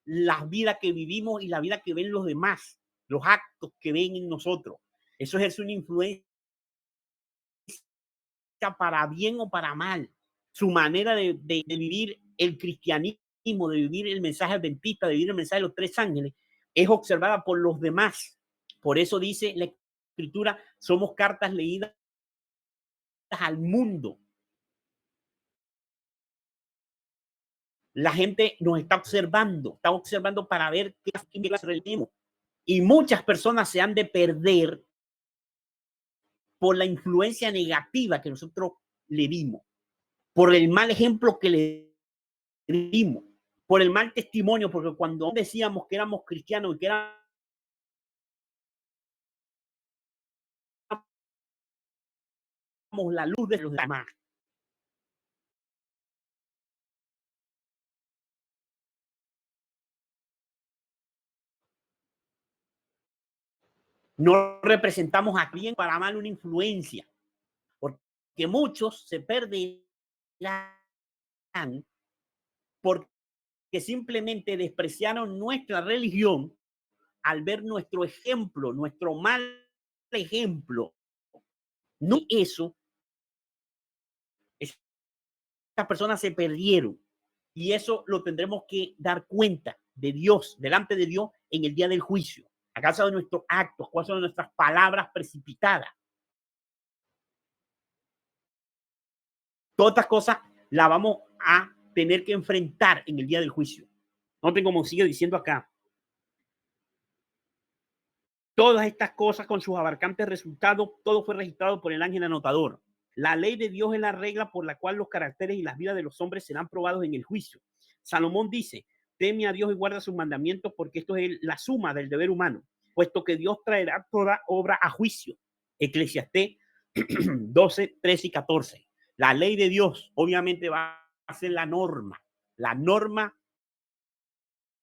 la vida que vivimos y la vida que ven los demás, los actos que ven en nosotros. Eso ejerce una influencia para bien o para mal. Su manera de vivir el cristianismo, de vivir el mensaje adventista, de vivir el mensaje de los tres ángeles, es observada por los demás. Por eso dice la Escritura, somos cartas leídas al mundo. La gente nos está observando para ver qué tenemos. Y muchas personas se han de perder por la influencia negativa que nosotros le dimos, por el mal ejemplo que le dimos, por el mal testimonio, porque cuando decíamos que éramos cristianos y que éramos la luz de los demás, no representamos a bien para mal una influencia, porque muchos se perderán porque simplemente despreciaron nuestra religión al ver nuestro ejemplo, nuestro mal ejemplo. No eso, estas personas se perdieron, y eso lo tendremos que dar cuenta de Dios, delante de Dios en el día del juicio, a causa de nuestros actos, cuáles son nuestras palabras precipitadas. Todas estas cosas las vamos a tener que enfrentar en el día del juicio. Noten como sigue diciendo acá. Todas estas cosas con sus abarcantes resultados, todo fue registrado por el ángel anotador. La ley de Dios es la regla por la cual los caracteres y las vidas de los hombres serán probados en el juicio. Salomón dice, teme a Dios y guarda sus mandamientos, porque esto es la suma del deber humano, puesto que Dios traerá toda obra a juicio. Eclesiastés 12, 13 y 14. La ley de Dios obviamente va a ser la norma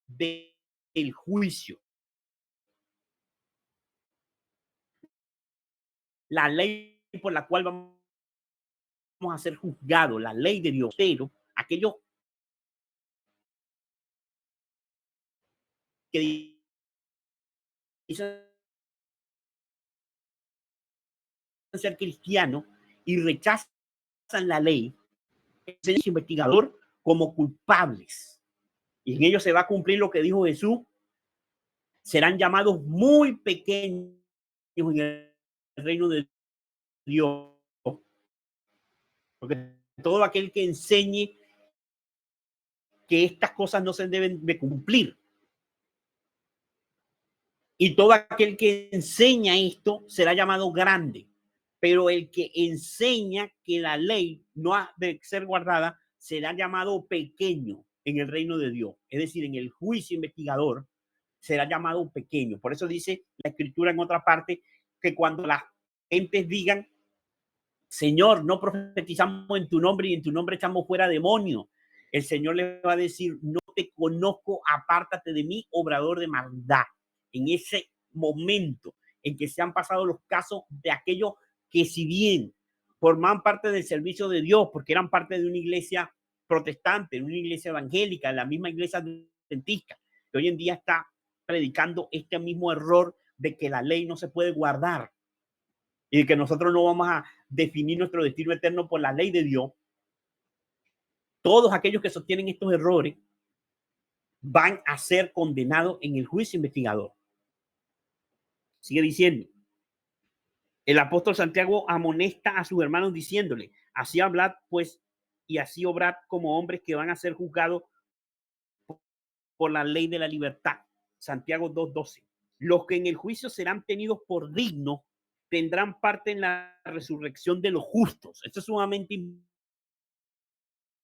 del juicio. La ley por la cual vamos a ser juzgados, la ley de Dios, pero aquellos que dicen ser cristianos y rechazan la ley, es investigador como culpables. Y en ellos se va a cumplir lo que dijo Jesús, serán llamados muy pequeños en el reino de Dios. Porque todo aquel que enseñe que estas cosas no se deben de cumplir, y todo aquel que enseña esto será llamado grande, pero el que enseña que la ley no ha de ser guardada será llamado pequeño en el reino de Dios. Es decir, en el juicio investigador será llamado pequeño. Por eso dice la Escritura en otra parte que cuando las gentes digan, Señor, no profetizamos en tu nombre y en tu nombre echamos fuera demonios, el Señor le va a decir, no te conozco, apártate de mí, obrador de maldad. En ese momento en que se han pasado los casos de aquellos que, si bien formaban parte del servicio de Dios, porque eran parte de una iglesia protestante, una iglesia evangélica, la misma iglesia adventista, que hoy en día está predicando este mismo error de que la ley no se puede guardar y de que nosotros no vamos a definir nuestro destino eterno por la ley de Dios. Todos aquellos que sostienen estos errores van a ser condenados en el juicio investigador. Sigue diciendo, el apóstol Santiago amonesta a sus hermanos diciéndole, así hablad pues y así obrad como hombres que van a ser juzgados por la ley de la libertad. Santiago 2:12. Los que en el juicio serán tenidos por dignos tendrán parte en la resurrección de los justos. Esto es sumamente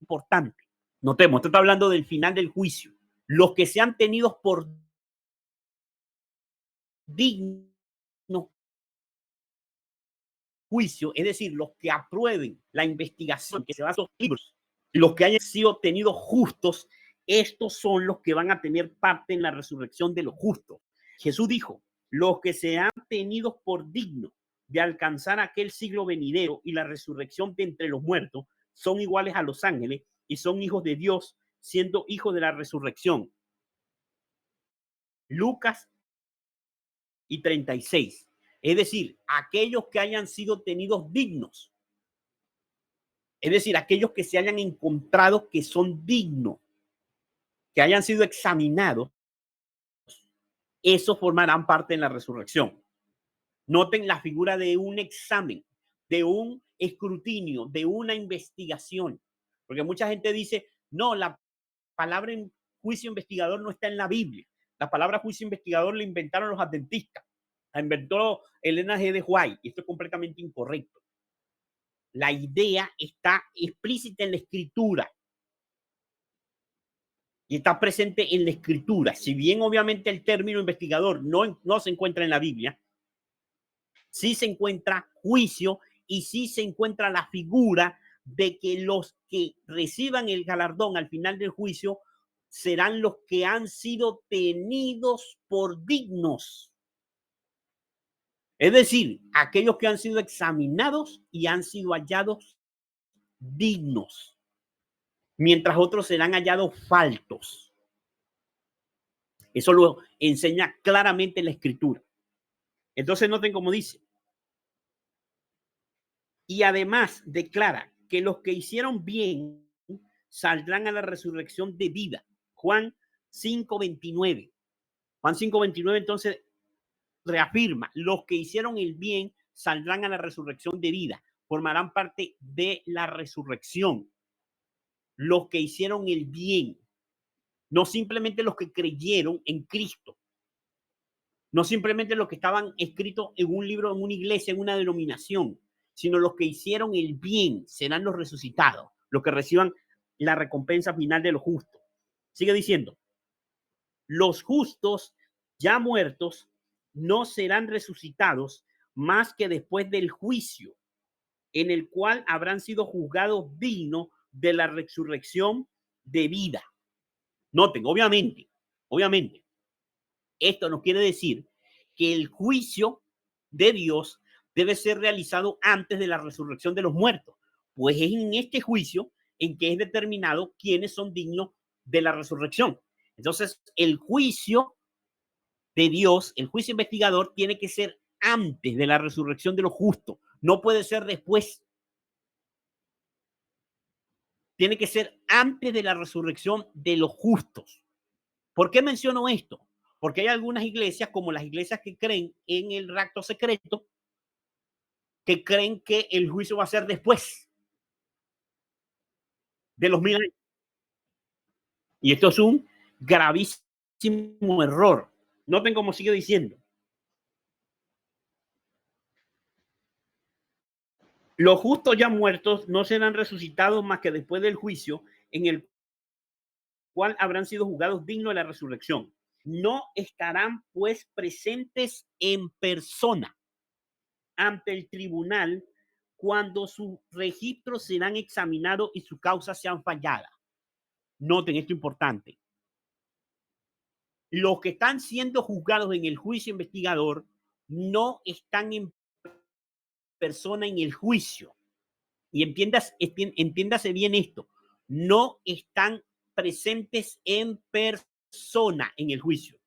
importante. Notemos, esto está hablando del final del juicio. Los que sean tenidos por dignos juicio, es decir, los que aprueben la investigación que se va a esos libros, los que hayan sido tenidos justos, estos son los que van a tener parte en la resurrección de los justos. Jesús dijo, los que sean tenidos por dignos de alcanzar aquel siglo venidero y la resurrección de entre los muertos, son iguales a los ángeles y son hijos de Dios, siendo hijos de la resurrección. Lucas y 36. Es decir, aquellos que hayan sido tenidos dignos. Es decir, aquellos que se hayan encontrado que son dignos, que hayan sido examinados, esos formarán parte en la resurrección. Noten la figura de un examen, de un escrutinio, de una investigación. Porque mucha gente dice, no, la palabra en juicio investigador no está en la Biblia. La palabra juicio investigador la inventaron los adventistas. La inventó Elena G. de White y esto es completamente incorrecto. La idea está explícita en la escritura y está presente en la escritura. Si bien obviamente el término investigador no se encuentra en la Biblia, sí se encuentra juicio y sí se encuentra la figura de que los que reciban el galardón al final del juicio serán los que han sido tenidos por dignos. Es decir, aquellos que han sido examinados y han sido hallados dignos, mientras otros serán hallados faltos. Eso lo enseña claramente la escritura. Entonces noten cómo dice. Y además declara que los que hicieron bien saldrán a la resurrección de vida. Juan 5:29. Juan 5:29 entonces reafirma, los que hicieron el bien saldrán a la resurrección de vida, formarán parte de la resurrección. Los que hicieron el bien, no simplemente los que creyeron en Cristo, no simplemente los que estaban escritos en un libro, en una iglesia, en una denominación, sino los que hicieron el bien serán los resucitados, los que reciban la recompensa final de los justos. Sigue diciendo, los justos ya muertos no serán resucitados más que después del juicio, en el cual habrán sido juzgados dignos de la resurrección de vida. Noten, obviamente, esto nos quiere decir que el juicio de Dios debe ser realizado antes de la resurrección de los muertos, pues es en este juicio en que es determinado quiénes son dignos de la resurrección. Entonces, el juicio de Dios, el juicio investigador, tiene que ser antes de la resurrección de los justos, no puede ser después. Tiene que ser antes de la resurrección de los justos. ¿Por qué menciono esto? Porque hay algunas iglesias, como las iglesias que creen en el rapto secreto, que creen que el juicio va a ser después de los 1000 años. Y esto es un gravísimo error. Noten cómo sigue diciendo. Los justos ya muertos no serán resucitados más que después del juicio, en el cual habrán sido juzgados dignos de la resurrección. No estarán pues presentes en persona ante el tribunal cuando sus registros serán examinados y sus causas sean falladas. Noten esto importante. Los que están siendo juzgados en el juicio investigador no están en persona en el juicio. Y entiéndase bien esto. No están presentes en persona en el juicio.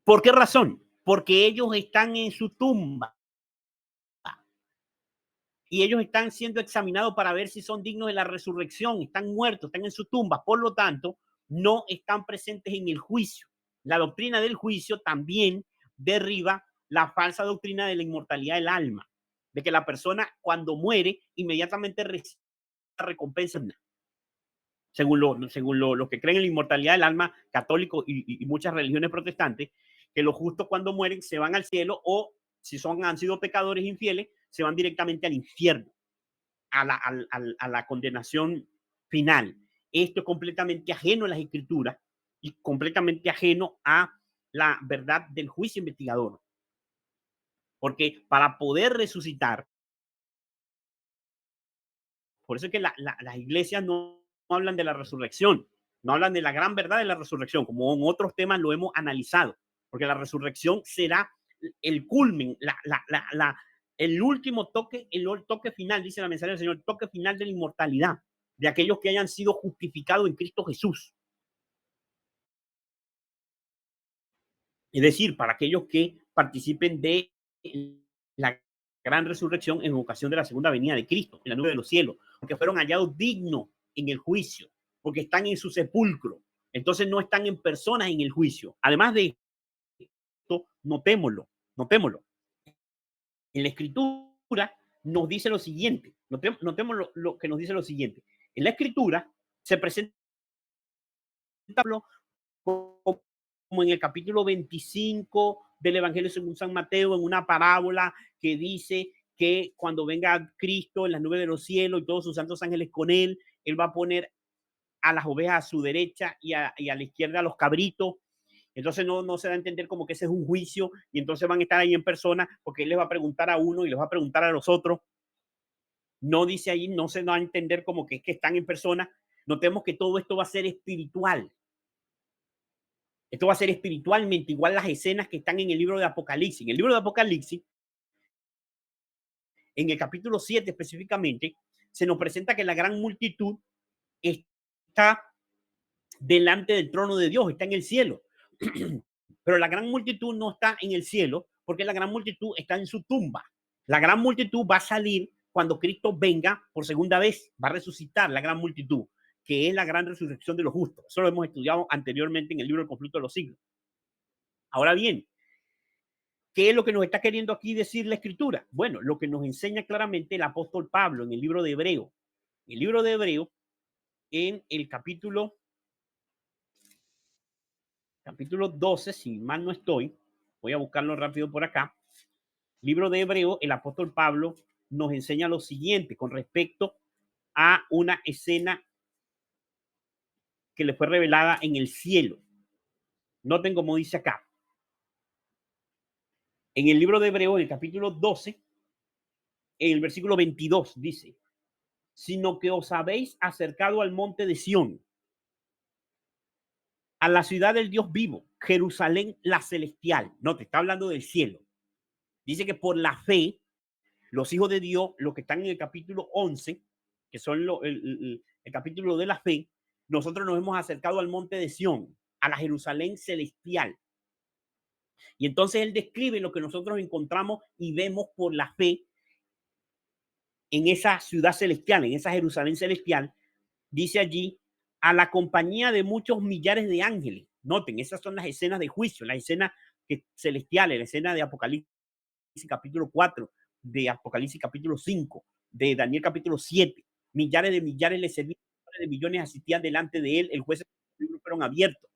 ¿Por qué razón? Porque ellos están en su tumba y ellos están siendo examinados para ver si son dignos de la resurrección, están muertos, están en su tumba, por lo tanto, no están presentes en el juicio. La doctrina del juicio también derriba la falsa doctrina de la inmortalidad del alma, de que la persona cuando muere inmediatamente recibe recompensa, según los que creen en la inmortalidad del alma, católico y muchas religiones protestantes, que los justos cuando mueren se van al cielo, o si han sido pecadores infieles, se van directamente al infierno, a la condenación final. Esto es completamente ajeno a las escrituras y completamente ajeno a la verdad del juicio investigador. Porque para poder resucitar, por eso es que las iglesias no hablan de la resurrección, no hablan de la gran verdad de la resurrección, como en otros temas lo hemos analizado, porque la resurrección será el culmen, el último toque, el toque final, dice la mensaje del Señor, el toque final de la inmortalidad de aquellos que hayan sido justificados en Cristo Jesús. Es decir, para aquellos que participen de la gran resurrección en ocasión de la segunda venida de Cristo, en la nube de los cielos, porque fueron hallados dignos en el juicio, porque están en su sepulcro. Entonces no están en personas en el juicio. Además de esto, notémoslo. En la escritura nos dice lo siguiente, notemos lo que nos dice lo siguiente. En la escritura se presenta como en el capítulo 25 del Evangelio según San Mateo, en una parábola que dice que cuando venga Cristo en las nubes de los cielos y todos sus santos ángeles con él, él va a poner a las ovejas a su derecha y a la izquierda a los cabritos. Entonces no se da a entender como que ese es un juicio y entonces van a estar ahí en persona porque él les va a preguntar a uno y les va a preguntar a los otros. No dice ahí, no se da a entender como que es que están en persona. Notemos que todo esto va a ser espiritual. Esto va a ser espiritualmente igual las escenas que están en el libro de Apocalipsis. En el libro de Apocalipsis, en el capítulo 7 específicamente, se nos presenta que la gran multitud está delante del trono de Dios, está en el cielo. Pero la gran multitud no está en el cielo porque la gran multitud está en su tumba. La gran multitud va a salir cuando Cristo venga por segunda vez, va a resucitar la gran multitud, que es la gran resurrección de los justos. Eso lo hemos estudiado anteriormente en el libro del conflicto de los siglos. Ahora bien, ¿qué es lo que nos está queriendo aquí decir la escritura? Bueno, lo que nos enseña claramente el apóstol Pablo en el libro de Hebreo. El libro de Hebreo, en el capítulo 12, si mal no estoy, voy a buscarlo rápido por acá. Libro de Hebreo, el apóstol Pablo nos enseña lo siguiente con respecto a una escena que le fue revelada en el cielo. Noten como dice acá. En el libro de Hebreo, en el capítulo 12, en el versículo 22, dice: sino que os habéis acercado al monte de Sión, a la ciudad del Dios vivo, Jerusalén la celestial. No, te está hablando del cielo. Dice que por la fe, los hijos de Dios, los que están en el capítulo 11, que son el capítulo de la fe, nosotros nos hemos acercado al monte de Sión, a la Jerusalén celestial. Y entonces él describe lo que nosotros encontramos y vemos por la fe en esa ciudad celestial, en esa Jerusalén celestial. Dice allí, a la compañía de muchos millares de ángeles. Noten, esas son las escenas de juicio, las escenas celestiales, la escena de Apocalipsis capítulo 4, de Apocalipsis capítulo 5, de Daniel capítulo 7. Millares de millares le servían, de millones asistían delante de él, el juez fueron abiertos.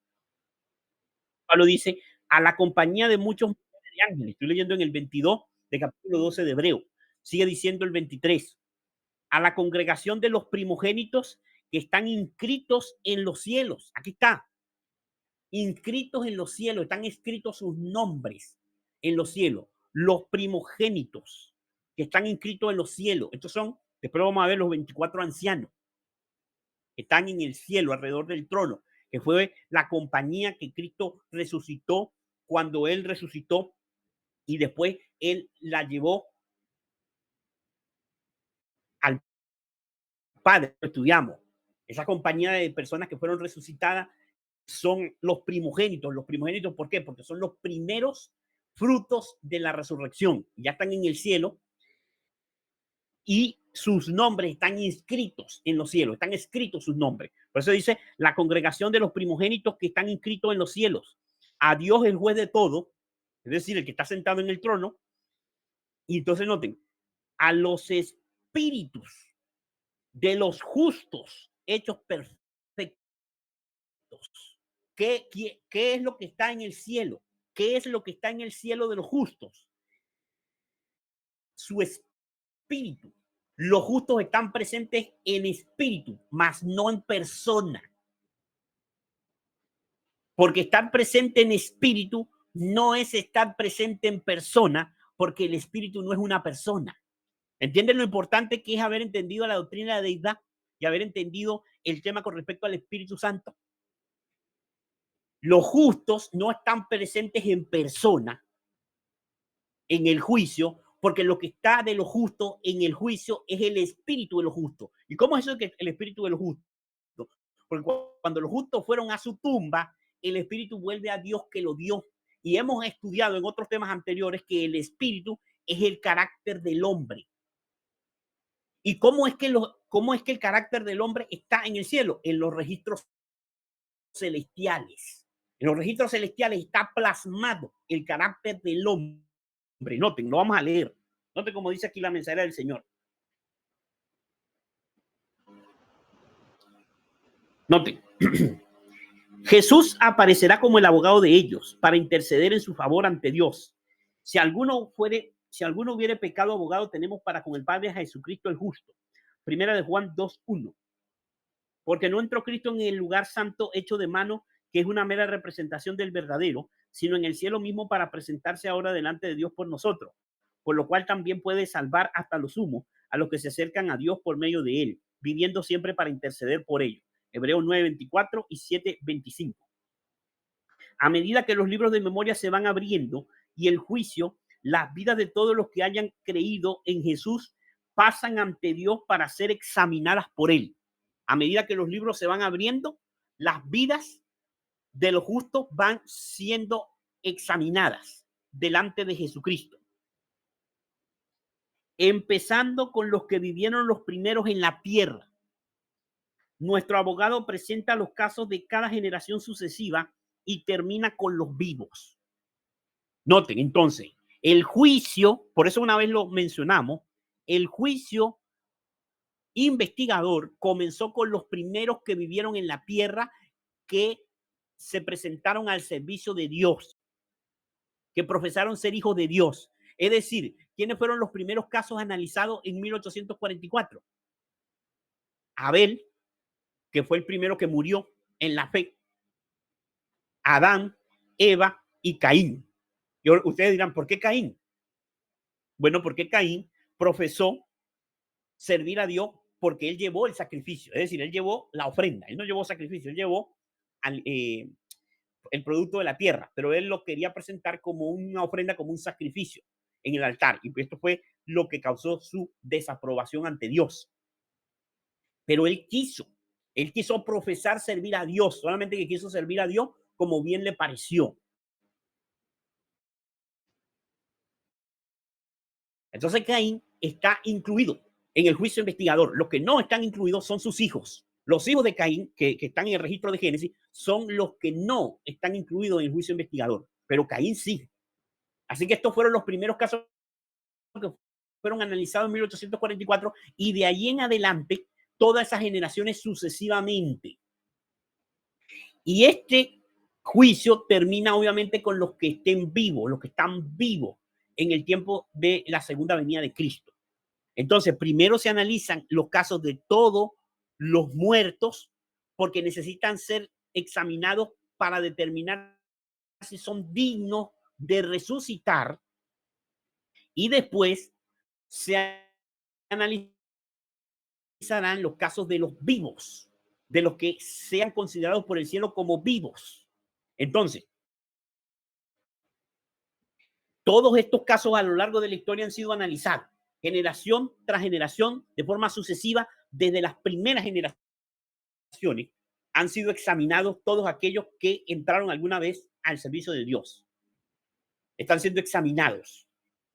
Pablo dice, a la compañía de muchos millares de ángeles. Estoy leyendo en el 22 de capítulo 12 de Hebreo. Sigue diciendo el 23. A la congregación de los primogénitos que están inscritos en los cielos. Aquí está. Inscritos en los cielos. Están escritos sus nombres en los cielos. Los primogénitos que están inscritos en los cielos. Estos son, después vamos a ver los 24 ancianos. Están en el cielo alrededor del trono, que fue la compañía que Cristo resucitó cuando él resucitó y después él la llevó al Padre. Estudiamos. Esa compañía de personas que fueron resucitadas son los primogénitos. Los primogénitos, ¿por qué? Porque son los primeros frutos de la resurrección. Ya están en el cielo y sus nombres están inscritos en los cielos, están escritos sus nombres. Por eso dice la congregación de los primogénitos que están inscritos en los cielos, a Dios el juez de todo, es decir, el que está sentado en el trono, y entonces noten, a los espíritus de los justos hechos perfectos. ¿Qué es lo que está en el cielo? ¿Qué es lo que está en el cielo de los justos? Su espíritu. Los justos están presentes en espíritu, mas no en persona. Porque estar presente en espíritu no es estar presente en persona, porque el espíritu no es una persona. ¿Entienden lo importante que es haber entendido la doctrina de la deidad y haber entendido el tema con respecto al Espíritu Santo? Los justos no están presentes en persona en el juicio, porque lo que está de lo justo en el juicio es el espíritu de lo justo. ¿Y cómo es eso que el espíritu de lo justo? Porque cuando los justos fueron a su tumba, el espíritu vuelve a Dios que lo dio. Y hemos estudiado en otros temas anteriores que el espíritu es el carácter del hombre. ¿Y cómo es que el carácter del hombre está en el cielo? En los registros celestiales. En los registros celestiales está plasmado el carácter del hombre. Noten, lo vamos a leer. Noten como dice aquí la mensajera del Señor. Noten. Jesús aparecerá como el abogado de ellos para interceder en su favor ante Dios. Si alguno hubiere pecado, abogado tenemos para con el Padre a Jesucristo el justo. Primera de Juan 2:1. Porque no entró Cristo en el lugar santo hecho de mano, que es una mera representación del verdadero, sino en el cielo mismo para presentarse ahora delante de Dios por nosotros, por lo cual también puede salvar hasta lo sumo a los que se acercan a Dios por medio de él, viviendo siempre para interceder por ellos. Hebreos 9:24 y 7:25. A medida que los libros de memoria se van abriendo y el juicio, las vidas de todos los que hayan creído en Jesús pasan ante Dios para ser examinadas por él. A medida que los libros se van abriendo, las vidas de los justos van siendo examinadas delante de Jesucristo. Empezando con los que vivieron los primeros en la tierra. Nuestro abogado presenta los casos de cada generación sucesiva y termina con los vivos. Noten, entonces, el juicio, por eso una vez lo mencionamos, el juicio investigador comenzó con los primeros que vivieron en la tierra, que se presentaron al servicio de Dios, que profesaron ser hijos de Dios. Es decir, ¿quiénes fueron los primeros casos analizados en 1844? Abel, que fue el primero que murió en la fe. Adán, Eva y Caín. Y ustedes dirán, ¿por qué Caín? Bueno, porque Caín profesó servir a Dios porque él llevó el sacrificio, es decir, él llevó la ofrenda, él no llevó sacrificio, él llevó el producto de la tierra, pero él lo quería presentar como una ofrenda, como un sacrificio en el altar, y esto fue lo que causó su desaprobación ante Dios. Pero él quiso profesar servir a Dios, solamente que quiso servir a Dios como bien le pareció. Entonces Caín está incluido en el juicio investigador. Los que no están incluidos son sus hijos. Los hijos de Caín, que están en el registro de Génesis, son los que no están incluidos en el juicio investigador. Pero Caín sí. Así que estos fueron los primeros casos que fueron analizados en 1844 y de ahí en adelante todas esas generaciones sucesivamente. Y este juicio termina obviamente con los que estén vivos, los que están vivos en el tiempo de la segunda venida de Cristo. Entonces, primero se analizan los casos de todos los muertos porque necesitan ser examinados para determinar si son dignos de resucitar, y después se analizarán los casos de los vivos, de los que sean considerados por el cielo como vivos. Entonces, todos estos casos a lo largo de la historia han sido analizados generación tras generación de forma sucesiva. Desde las primeras generaciones han sido examinados todos aquellos que entraron alguna vez al servicio de Dios. Están siendo examinados.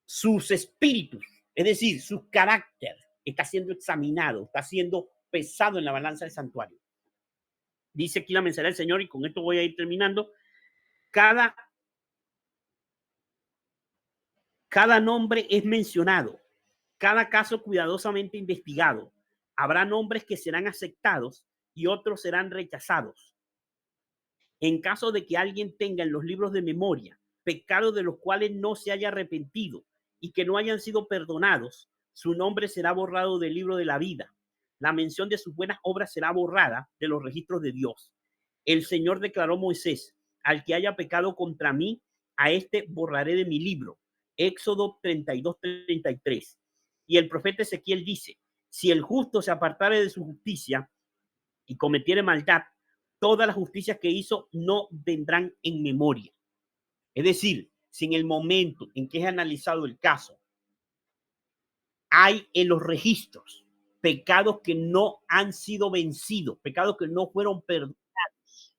Sus espíritus, es decir, su carácter, está siendo examinado, está siendo pesado en la balanza del santuario. Dice aquí la mensajera del Señor, y con esto voy a ir terminando. cada, cada nombre es mencionado, cada caso cuidadosamente investigado. Habrá nombres que serán aceptados y otros serán rechazados. En caso de que alguien tenga en los libros de memoria pecados de los cuales no se haya arrepentido y que no hayan sido perdonados, su nombre será borrado del libro de la vida. La mención de sus buenas obras será borrada de los registros de Dios. El Señor declaró a Moisés: al que haya pecado contra mí, a este borraré de mi libro. Éxodo 32:33. Y el profeta Ezequiel dice: si el justo se apartare de su justicia y cometiere maldad, todas las justicias que hizo no vendrán en memoria. Es decir, si en el momento en que es analizado el caso hay en los registros pecados que no han sido vencidos, pecados que no fueron perdonados,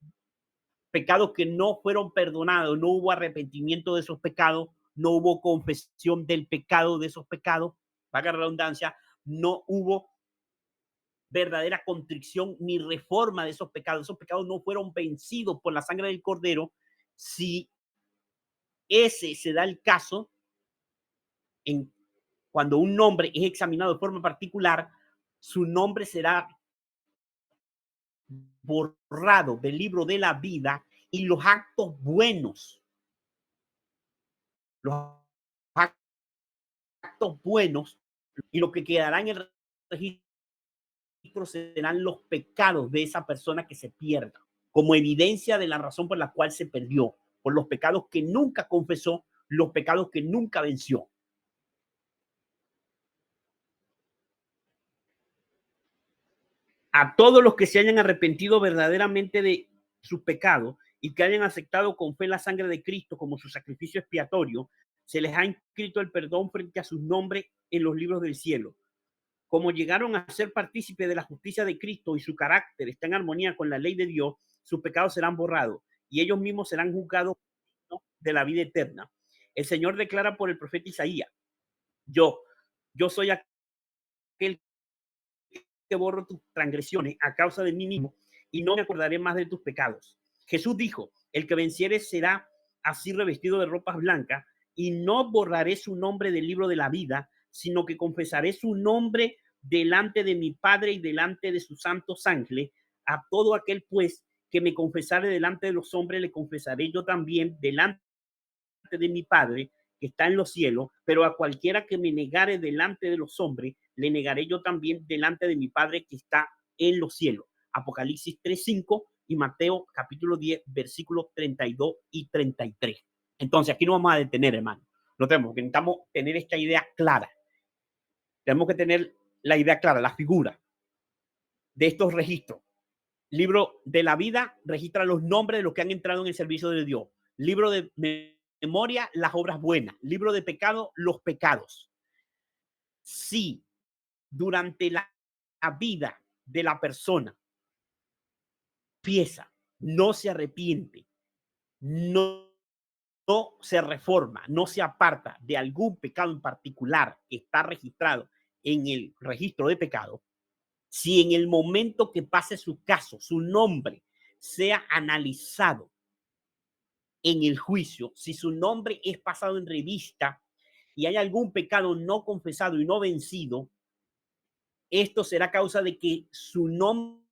pecados que no fueron perdonados, no hubo arrepentimiento de esos pecados, no hubo confesión del pecado de esos pecados, valga la redundancia, no hubo verdadera contrición ni reforma de esos pecados no fueron vencidos por la sangre del Cordero. Si ese se da el caso, en, cuando un nombre es examinado de forma particular, su nombre será borrado del libro de la vida y los actos buenos, los actos buenos y lo que quedará en el registro serán los pecados de esa persona que se pierda, como evidencia de la razón por la cual se perdió, por los pecados que nunca confesó, los pecados que nunca venció. A todos los que se hayan arrepentido verdaderamente de sus pecados y que hayan aceptado con fe la sangre de Cristo como su sacrificio expiatorio, se les ha inscrito el perdón frente a sus nombres en los libros del cielo. Como llegaron a ser partícipes de la justicia de Cristo y su carácter está en armonía con la ley de Dios, sus pecados serán borrados y ellos mismos serán juzgados de la vida eterna. El Señor declara por el profeta Isaías: yo, yo soy aquel que borro tus transgresiones a causa de mí mismo y no me acordaré más de tus pecados. Jesús dijo: el que venciere será así revestido de ropas blancas y no borraré su nombre del libro de la vida, sino que confesaré su nombre delante de mi Padre y delante de sus santos ángeles. A todo aquel pues que me confesare delante de los hombres, le confesaré yo también delante de mi Padre que está en los cielos, pero a cualquiera que me negare delante de los hombres, le negaré yo también delante de mi Padre que está en los cielos. Apocalipsis 3:5 y Mateo capítulo 10, versículos 32 y 33. Entonces, aquí nos vamos a detener, hermano. Lo tenemos, porque necesitamos tener esta idea clara. Tenemos que tener la idea clara, la figura de estos registros. Libro de la vida registra los nombres de los que han entrado en el servicio de Dios. Libro de memoria, las obras buenas. Libro de pecado, los pecados. Si durante la vida de la persona empieza, no se arrepiente, no se reforma, no se aparta de algún pecado en particular que está registrado en el registro de pecado, si en el momento que pase su caso, su nombre sea analizado en el juicio, si su nombre es pasado en revista y hay algún pecado no confesado y no vencido, esto será causa de que su nombre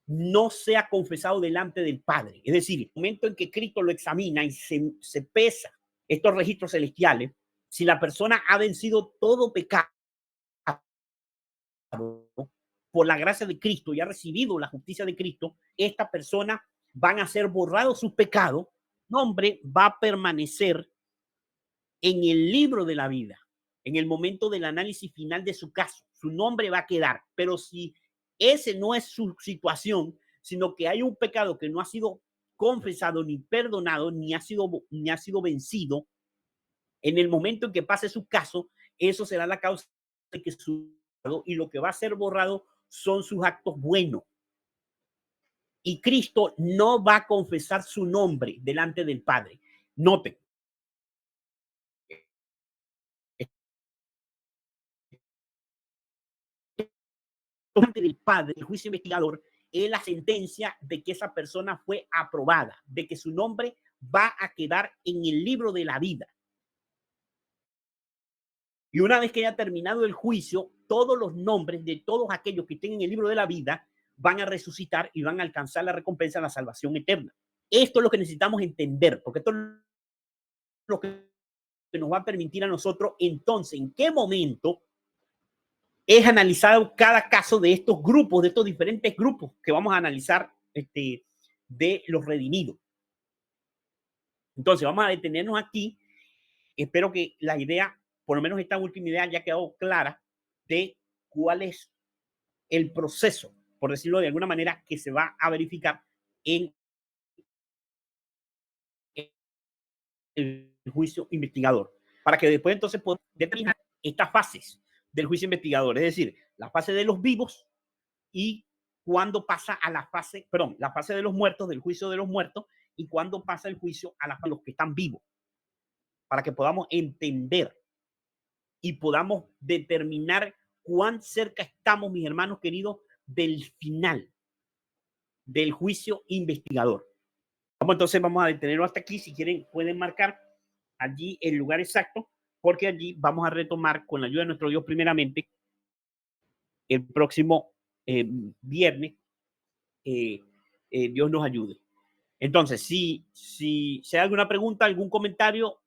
no sea confesado delante del Padre. Es decir, el momento en que Cristo lo examina y se pesa estos registros celestiales, si la persona ha vencido todo pecado por la gracia de Cristo y ha recibido la justicia de Cristo, esta persona van a ser borrados sus pecados, nombre va a permanecer en el libro de la vida. En el momento del análisis final de su caso, su nombre va a quedar. Pero si ese no es su situación, sino que hay un pecado que no ha sido confesado, ni perdonado, ni ha sido vencido, en el momento en que pase su caso, eso será la causa de que su y lo que va a ser borrado son sus actos buenos. Y Cristo no va a confesar su nombre delante del Padre. Noten, delante del Padre, el juicio investigador, es la sentencia de que esa persona fue aprobada, de que su nombre va a quedar en el libro de la vida. Y una vez que haya terminado el juicio, todos los nombres de todos aquellos que estén en el libro de la vida van a resucitar y van a alcanzar la recompensa de la salvación eterna. Esto es lo que necesitamos entender, porque esto es lo que nos va a permitir a nosotros entonces en qué momento es analizado cada caso de estos grupos, de estos diferentes grupos que vamos a analizar de los redimidos. Entonces vamos a detenernos aquí. Espero que la idea, por lo menos esta última idea, haya quedado clara de cuál es el proceso, por decirlo de alguna manera, que se va a verificar en el juicio investigador, para que después entonces podamos determinar estas fases del juicio investigador, es decir, la fase de los vivos y cuándo pasa a la fase, perdón, la fase de los muertos, del juicio de los muertos, y cuándo pasa el juicio a los que están vivos, para que podamos entender y podamos determinar cuán cerca estamos, mis hermanos queridos, del final del juicio investigador. Entonces vamos a detenerlo hasta aquí. Si quieren, pueden marcar allí el lugar exacto, porque allí vamos a retomar con la ayuda de nuestro Dios primeramente el próximo viernes. Dios nos ayude. Entonces, si hay alguna pregunta, algún comentario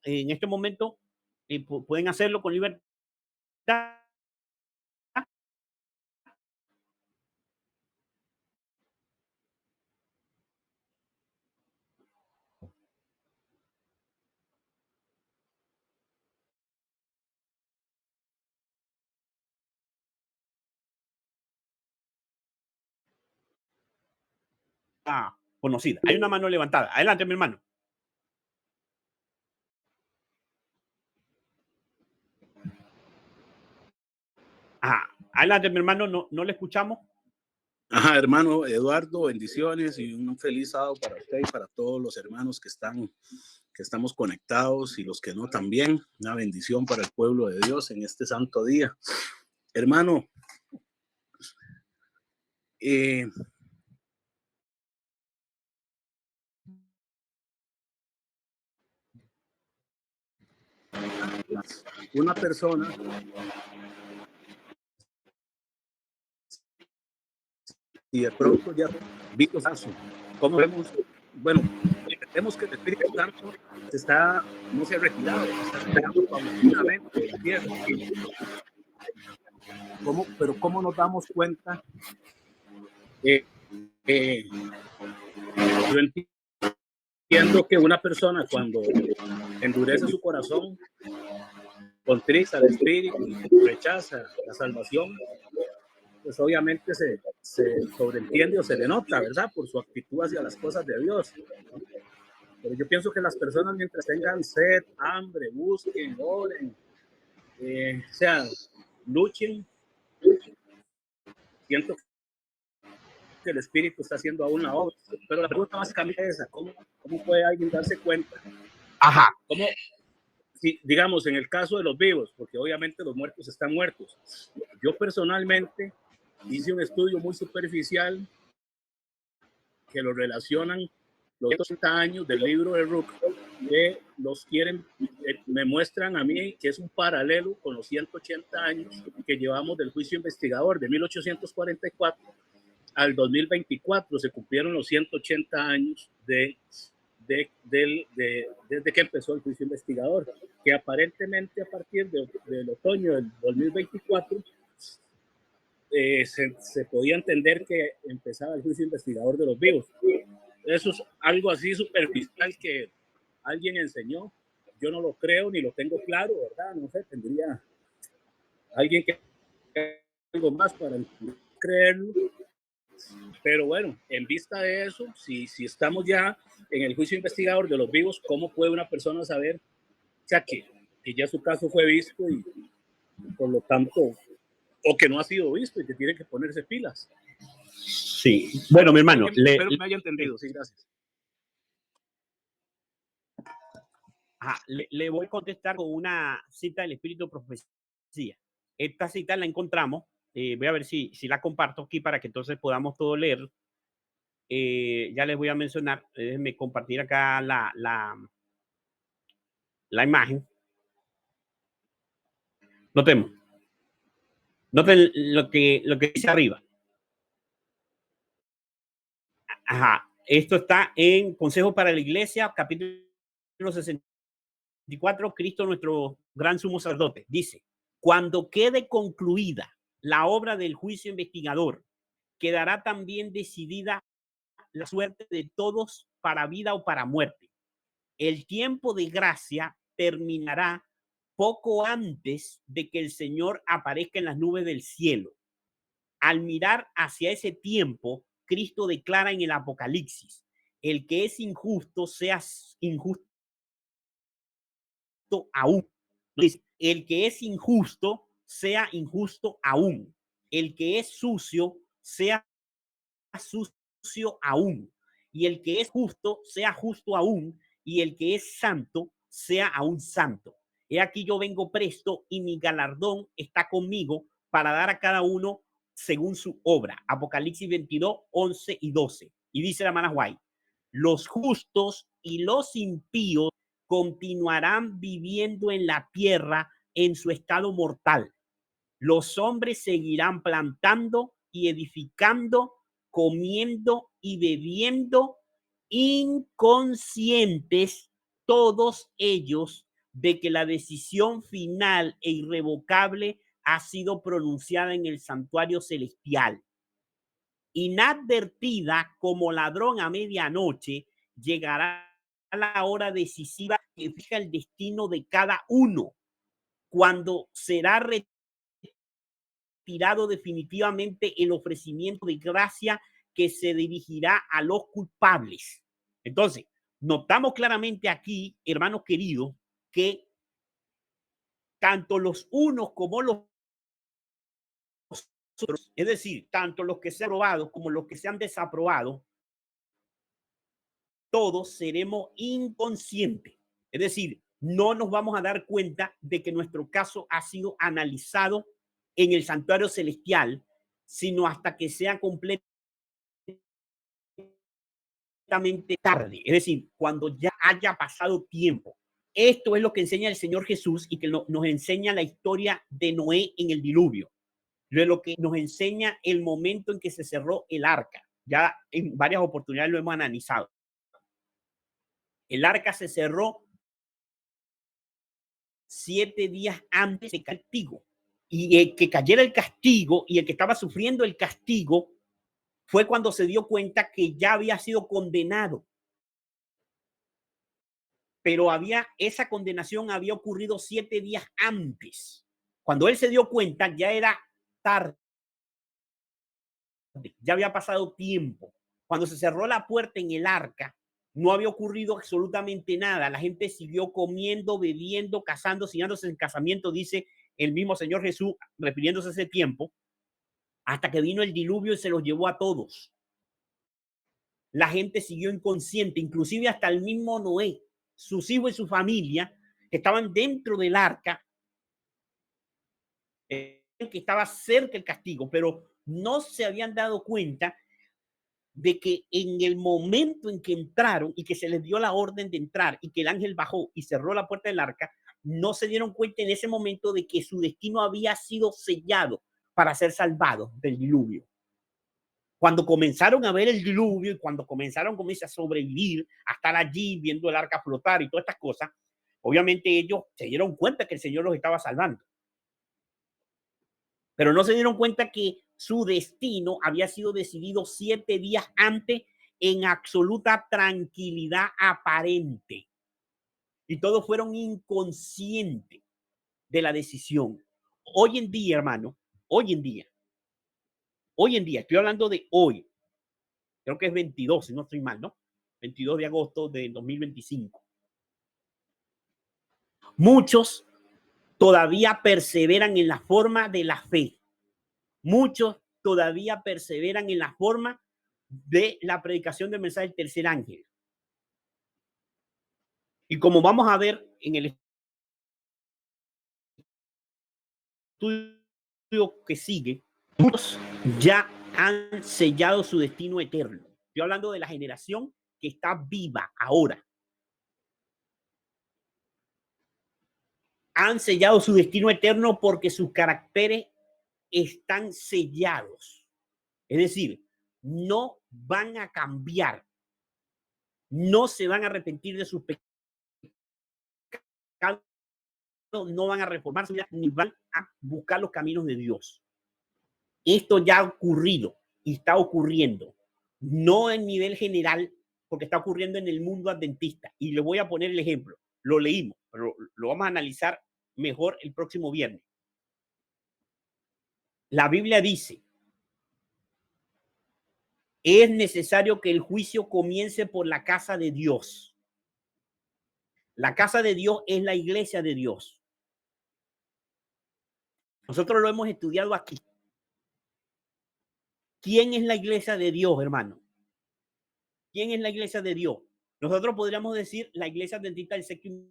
en este momento, pueden hacerlo con libertad. Conocida. Hay una mano levantada. Adelante, mi hermano. Adelante, mi hermano. No le escuchamos. Ajá, hermano Eduardo, bendiciones y un feliz sábado para usted y para todos los hermanos que estamos conectados y los que no también. Una bendición para el pueblo de Dios en este santo día. Hermano, una persona y de pronto ya visto caso, ¿cómo vemos? Bueno, vemos que el Espíritu Santo no se ha retirado, se está retirando paulatinamente de la tierra. Pero ¿cómo nos damos cuenta? Yo entiendo que una persona cuando endurece su corazón, contrista al Espíritu y rechaza la salvación, pues obviamente se sobreentiende o se denota, ¿verdad? Por su actitud hacia las cosas de Dios. Pero yo pienso que las personas, mientras tengan sed, hambre, busquen, oren, luchen, siento que el Espíritu está haciendo aún la obra. Pero la pregunta básicamente es esa: ¿cómo puede alguien darse cuenta? Ajá. ¿Cómo, si, digamos, en el caso de los vivos, porque obviamente los muertos están muertos? Yo personalmente hice un estudio muy superficial que lo relacionan los 180 años del libro de Rook, que los quieren, me muestran a mí que es un paralelo con los 180 años que llevamos del juicio investigador de 1844 al 2024. Se cumplieron los 180 años desde que empezó el juicio investigador, que aparentemente a partir del otoño del 2024 se podía entender que empezaba el juicio investigador de los vivos. Eso es algo así superficial que alguien enseñó. Yo no lo creo ni lo tengo claro, ¿verdad? No sé, tendría alguien que algo más para creerlo. Pero bueno, en vista de eso, si estamos ya en el juicio investigador de los vivos, ¿cómo puede una persona saber, o sea, que ya su caso fue visto y por lo tanto, o que no ha sido visto y que tiene que ponerse pilas? Sí. Bueno, mi hermano. Espero que me haya entendido. Sí, gracias. Le voy a contestar con una cita del Espíritu Profecía. Esta cita la encontramos Voy a ver si la comparto aquí para que entonces podamos todo leer. Ya les voy a mencionar, déjenme compartir acá la imagen. Notemos, noten lo que dice arriba. Ajá, esto está en Consejo para la Iglesia, capítulo 64, Cristo nuestro gran sumo sacerdote. Dice, cuando quede concluida la obra del juicio investigador, quedará también decidida la suerte de todos para vida o para muerte. El tiempo de gracia terminará poco antes de que el Señor aparezca en las nubes del cielo. Al mirar hacia ese tiempo, Cristo declara en el Apocalipsis, el que es injusto sea injusto aún. El que es injusto sea injusto aún. El que es sucio sea sucio aún. Y el que es justo sea justo aún. Y el que es santo sea aún santo. He aquí yo vengo presto y mi galardón está conmigo para dar a cada uno según su obra. Apocalipsis 22, 11 y 12. Y dice la hermana White, los justos y los impíos continuarán viviendo en la tierra en su estado mortal. Los hombres seguirán plantando y edificando, comiendo y bebiendo, inconscientes todos ellos de que la decisión final e irrevocable ha sido pronunciada en el santuario celestial. Inadvertida como ladrón a medianoche, llegará la hora decisiva que fija el destino de cada uno, cuando será retirado definitivamente el ofrecimiento de gracia que se dirigirá a los culpables. Entonces, notamos claramente aquí, hermanos queridos, que tanto los unos como los otros, es decir, tanto los que se han aprobado como los que se han desaprobado, todos seremos inconscientes. Es decir, no nos vamos a dar cuenta de que nuestro caso ha sido analizado en el santuario celestial, sino hasta que sea completamente tarde. Es decir, cuando ya haya pasado tiempo. Esto es lo que enseña el Señor Jesús y que nos enseña la historia de Noé en el diluvio. De lo que nos enseña el momento en que se cerró el arca. Ya en varias oportunidades lo hemos analizado. El arca se cerró 7 días antes del castigo. Y el que cayera el castigo y el que estaba sufriendo el castigo fue cuando se dio cuenta que ya había sido condenado. Pero esa condenación había ocurrido 7 días antes. Cuando él se dio cuenta, ya era tarde. Ya había pasado tiempo. Cuando se cerró la puerta en el arca, no había ocurrido absolutamente nada. La gente siguió comiendo, bebiendo, casándose, dándose en casamiento, dice el mismo Señor Jesús, refiriéndose a ese tiempo, hasta que vino el diluvio y se los llevó a todos. La gente siguió inconsciente, inclusive hasta el mismo Noé, sus hijos y su familia, que estaban dentro del arca, que estaba cerca el castigo, pero no se habían dado cuenta de que en el momento en que entraron y que se les dio la orden de entrar y que el ángel bajó y cerró la puerta del arca, no se dieron cuenta en ese momento de que su destino había sido sellado para ser salvados del diluvio. Cuando comenzaron a ver el diluvio y cuando comenzaron a sobrevivir, a estar allí viendo el arca flotar y todas estas cosas, obviamente ellos se dieron cuenta que el Señor los estaba salvando. Pero no se dieron cuenta que su destino había sido decidido 7 días antes en absoluta tranquilidad aparente. Y todos fueron inconscientes de la decisión. Hoy en día, hermano, hoy en día, estoy hablando de hoy, creo que es 22, si no estoy mal, ¿no? 22 de agosto de 2025. Muchos todavía perseveran en la forma de la fe. Muchos todavía perseveran en la forma de la predicación del mensaje del tercer ángel. Y como vamos a ver en el estudio que sigue, Muchos ya han sellado su destino eterno. Estoy hablando de la generación que está viva ahora. Han sellado su destino eterno porque sus caracteres están sellados. Es decir, no van a cambiar, no se van a arrepentir de sus pecados, no van a reformar su vida, ni van a buscar los caminos de Dios. Esto ya ha ocurrido y está ocurriendo, no en nivel general, porque está ocurriendo en el mundo adventista. Y le voy a poner el ejemplo. Lo leímos, pero lo vamos a analizar mejor el próximo viernes. La Biblia dice, es necesario que el juicio comience por la casa de Dios. La casa de Dios es la iglesia de Dios. Nosotros lo hemos estudiado aquí. ¿Quién es la iglesia de Dios, hermano? ¿Quién es la iglesia de Dios? Nosotros podríamos decir la iglesia adventista del séptimo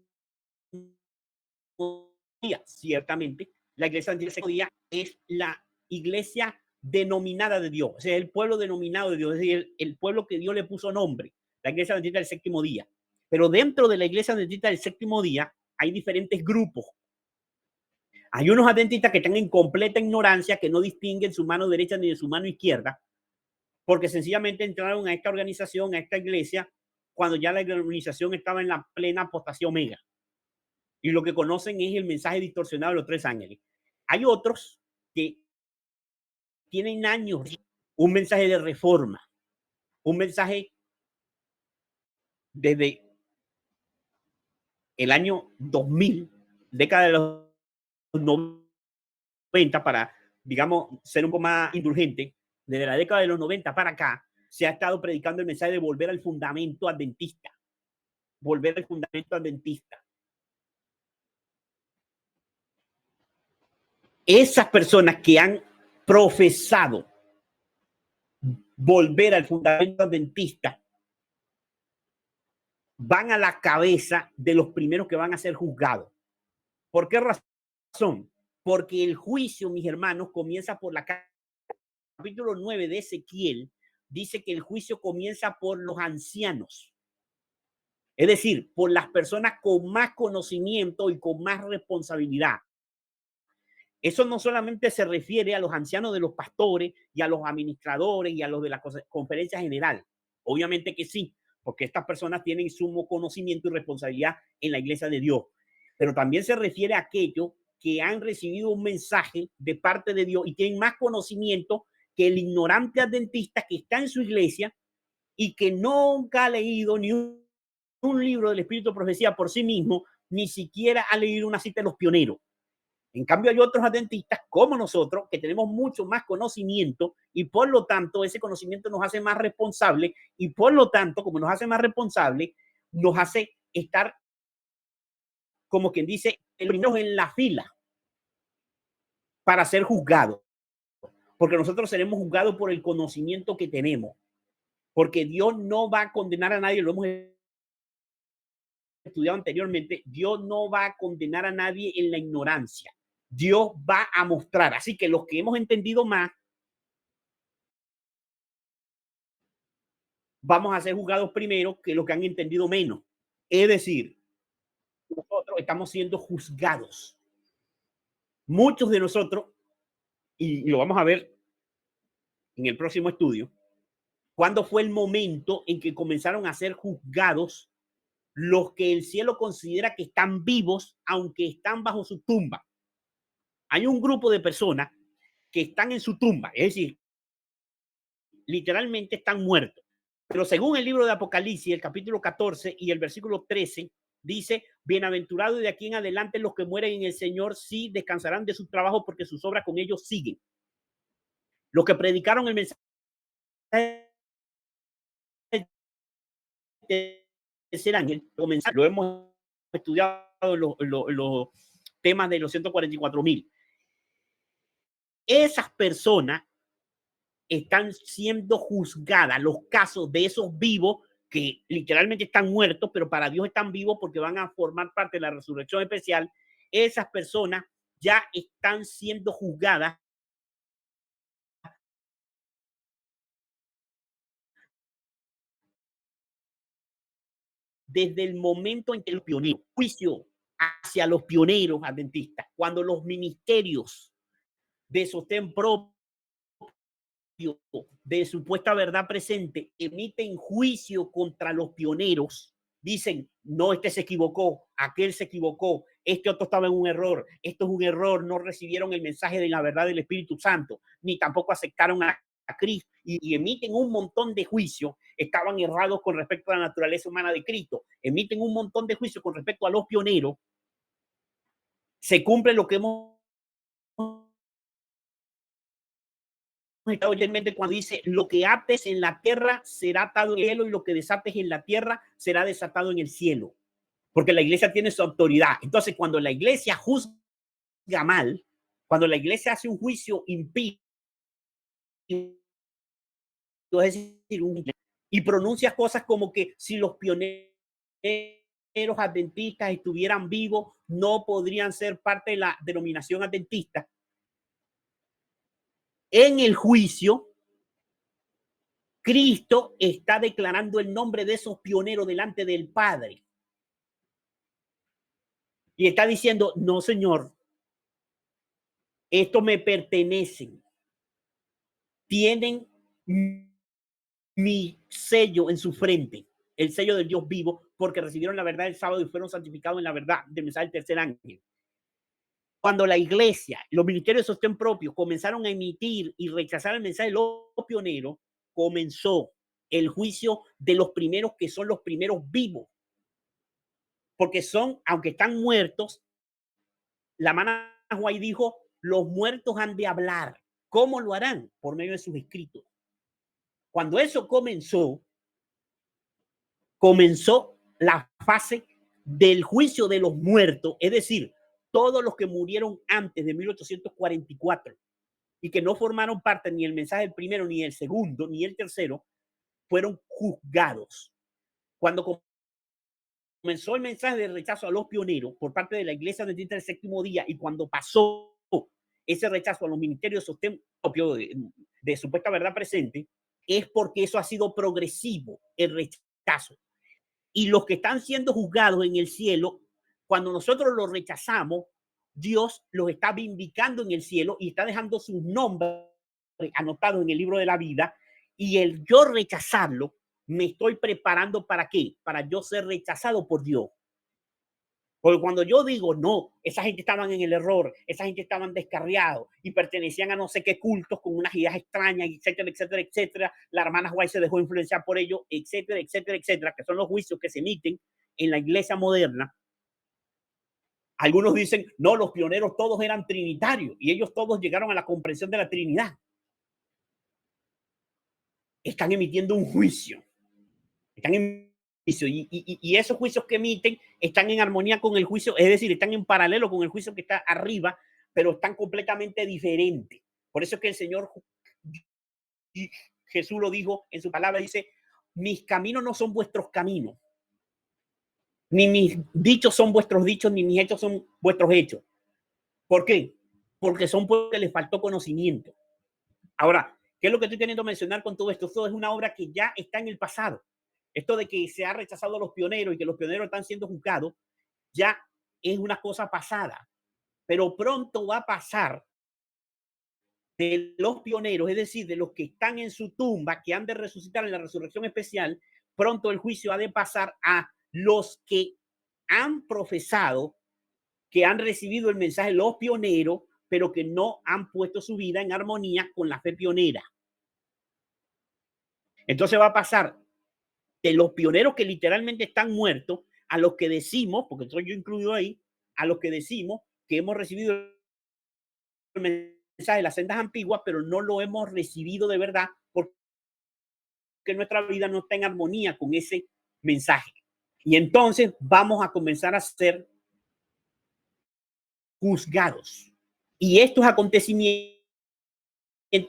día. Ciertamente, la iglesia adventista del séptimo día es la iglesia denominada de Dios, o sea, el pueblo denominado de Dios, es decir, el pueblo que Dios le puso nombre, la iglesia adventista del séptimo día. Pero dentro de la iglesia adventista del séptimo día hay diferentes grupos. Hay unos adventistas que están en completa ignorancia, que no distinguen su mano derecha ni de su mano izquierda, porque sencillamente entraron a esta organización, a esta iglesia, cuando ya la organización estaba en la plena apostasía omega. Y lo que conocen es el mensaje distorsionado de los tres ángeles. Hay otros que tienen años, un mensaje de reforma, un mensaje desde el año 2000, década de los 90, para, digamos, ser un poco más indulgente, desde la década de los 90 para acá, se ha estado predicando el mensaje de volver al fundamento adventista. Volver al fundamento adventista. Esas personas que han profesado volver al fundamento adventista van a la cabeza de los primeros que van a ser juzgados. ¿Por qué razón? Porque el juicio, mis hermanos, comienza por la capítulo 9 de Ezequiel, dice que el juicio comienza por los ancianos. Es decir, por las personas con más conocimiento y con más responsabilidad. Eso no solamente se refiere a los ancianos de los pastores y a los administradores y a los de la conferencia general. Obviamente que sí, porque estas personas tienen sumo conocimiento y responsabilidad en la iglesia de Dios. Pero también se refiere a aquellos que han recibido un mensaje de parte de Dios y tienen más conocimiento que el ignorante adventista que está en su iglesia y que nunca ha leído ni un libro del Espíritu de Profecía por sí mismo, ni siquiera ha leído una cita de los pioneros. En cambio, hay otros adventistas como nosotros que tenemos mucho más conocimiento y por lo tanto ese conocimiento nos hace más responsables y por lo tanto, como nos hace más responsables, nos hace estar, como quien dice, el primero en la fila para ser juzgados. Porque nosotros seremos juzgados por el conocimiento que tenemos. Porque Dios no va a condenar a nadie, lo hemos estudiado anteriormente, Dios no va a condenar a nadie en la ignorancia. Dios va a mostrar. Así que los que hemos entendido más, vamos a ser juzgados primero que los que han entendido menos. Es decir, nosotros estamos siendo juzgados. Muchos de nosotros, y lo vamos a ver en el próximo estudio, cuándo fue el momento en que comenzaron a ser juzgados los que el cielo considera que están vivos, aunque están bajo su tumba. Hay un grupo de personas que están en su tumba, es decir, literalmente están muertos. Pero según el libro de Apocalipsis, el capítulo 14 y el versículo 13, dice, bienaventurado y de aquí en adelante los que mueren en el Señor sí descansarán de su trabajo porque sus obras con ellos siguen. Los que predicaron el mensaje del tercer ángel, lo hemos estudiado en los temas de los 144,000. Esas personas están siendo juzgadas, los casos de esos vivos que literalmente están muertos, pero para Dios están vivos porque van a formar parte de la resurrección especial. Esas personas ya están siendo juzgadas desde el momento en que los pioneros, juicio hacia los pioneros adventistas, cuando los ministerios de sostén propio, de supuesta verdad presente, emiten juicio contra los pioneros, dicen, no, este se equivocó, aquel se equivocó, este otro estaba en un error, esto es un error, no recibieron el mensaje de la verdad del Espíritu Santo, ni tampoco aceptaron a Cristo, y emiten un montón de juicios, estaban errados con respecto a la naturaleza humana de Cristo, emiten un montón de juicios con respecto a los pioneros, se cumple lo que hemos cuando dice, lo que ates en la tierra será atado en el cielo y lo que desates en la tierra será desatado en el cielo, porque la iglesia tiene su autoridad. Entonces, cuando la iglesia juzga mal, cuando la iglesia hace un juicio impío, es decir, y pronuncia cosas como que si los pioneros adventistas estuvieran vivos, no podrían ser parte de la denominación adventista. En el juicio, Cristo está declarando el nombre de esos pioneros delante del Padre. Y está diciendo, no, Señor, esto me pertenecen. Tienen mi sello en su frente, el sello del Dios vivo, porque recibieron la verdad el sábado y fueron santificados en la verdad del mensaje del tercer ángel. Cuando la iglesia, los ministerios de sostén propio comenzaron a emitir y rechazar el mensaje de los pioneros, comenzó el juicio de los primeros, que son los primeros vivos. Porque son, aunque están muertos, la hermana White dijo, los muertos han de hablar. ¿Cómo lo harán? Por medio de sus escritos. Cuando eso comenzó la fase del juicio de los muertos, es decir, todos los que murieron antes de 1844 y que no formaron parte ni el mensaje del primero, ni el segundo, ni el tercero, fueron juzgados. Cuando comenzó el mensaje de rechazo a los pioneros por parte de la Iglesia Adventista del Séptimo Día, y cuando pasó ese rechazo a los ministerios de sostén propio de supuesta verdad presente, es porque eso ha sido progresivo, el rechazo. Y los que están siendo juzgados en el cielo, cuando nosotros los rechazamos, Dios los está vindicando en el cielo y está dejando sus nombres anotados en el libro de la vida, y el yo rechazarlo, me estoy preparando ¿para qué? Para yo ser rechazado por Dios. Porque cuando yo digo, no, esa gente estaban en el error, esa gente estaban descarriados y pertenecían a no sé qué cultos con unas ideas extrañas, etcétera, etcétera, etcétera, la hermana White se dejó influenciar por ello, etcétera, etcétera, etcétera, que son los juicios que se emiten en la iglesia moderna. Algunos dicen, no, los pioneros todos eran trinitarios y ellos todos llegaron a la comprensión de la Trinidad. Están emitiendo un juicio. Están en juicio y esos juicios que emiten están en armonía con el juicio, es decir, están en paralelo con el juicio que está arriba, pero están completamente diferentes. Por eso es que el Señor Jesús lo dijo en su palabra, dice, mis caminos no son vuestros caminos, ni mis dichos son vuestros dichos, ni mis hechos son vuestros hechos. ¿Por qué? Porque son porque les faltó conocimiento. Ahora, ¿qué es lo que estoy queriendo mencionar con todo esto? Esto es una obra que ya está en el pasado. Esto de que se ha rechazado a los pioneros y que los pioneros están siendo juzgados, ya es una cosa pasada. Pero pronto va a pasar de los pioneros, es decir, de los que están en su tumba, que han de resucitar en la resurrección especial, pronto el juicio ha de pasar a los que han profesado, que han recibido el mensaje de los pioneros, pero que no han puesto su vida en armonía con la fe pionera. Entonces va a pasar de los pioneros que literalmente están muertos a los que decimos, porque soy yo incluido ahí, a los que decimos que hemos recibido el mensaje de las sendas antiguas, pero no lo hemos recibido de verdad porque nuestra vida no está en armonía con ese mensaje. Y entonces vamos a comenzar a ser juzgados. Y estos acontecimientos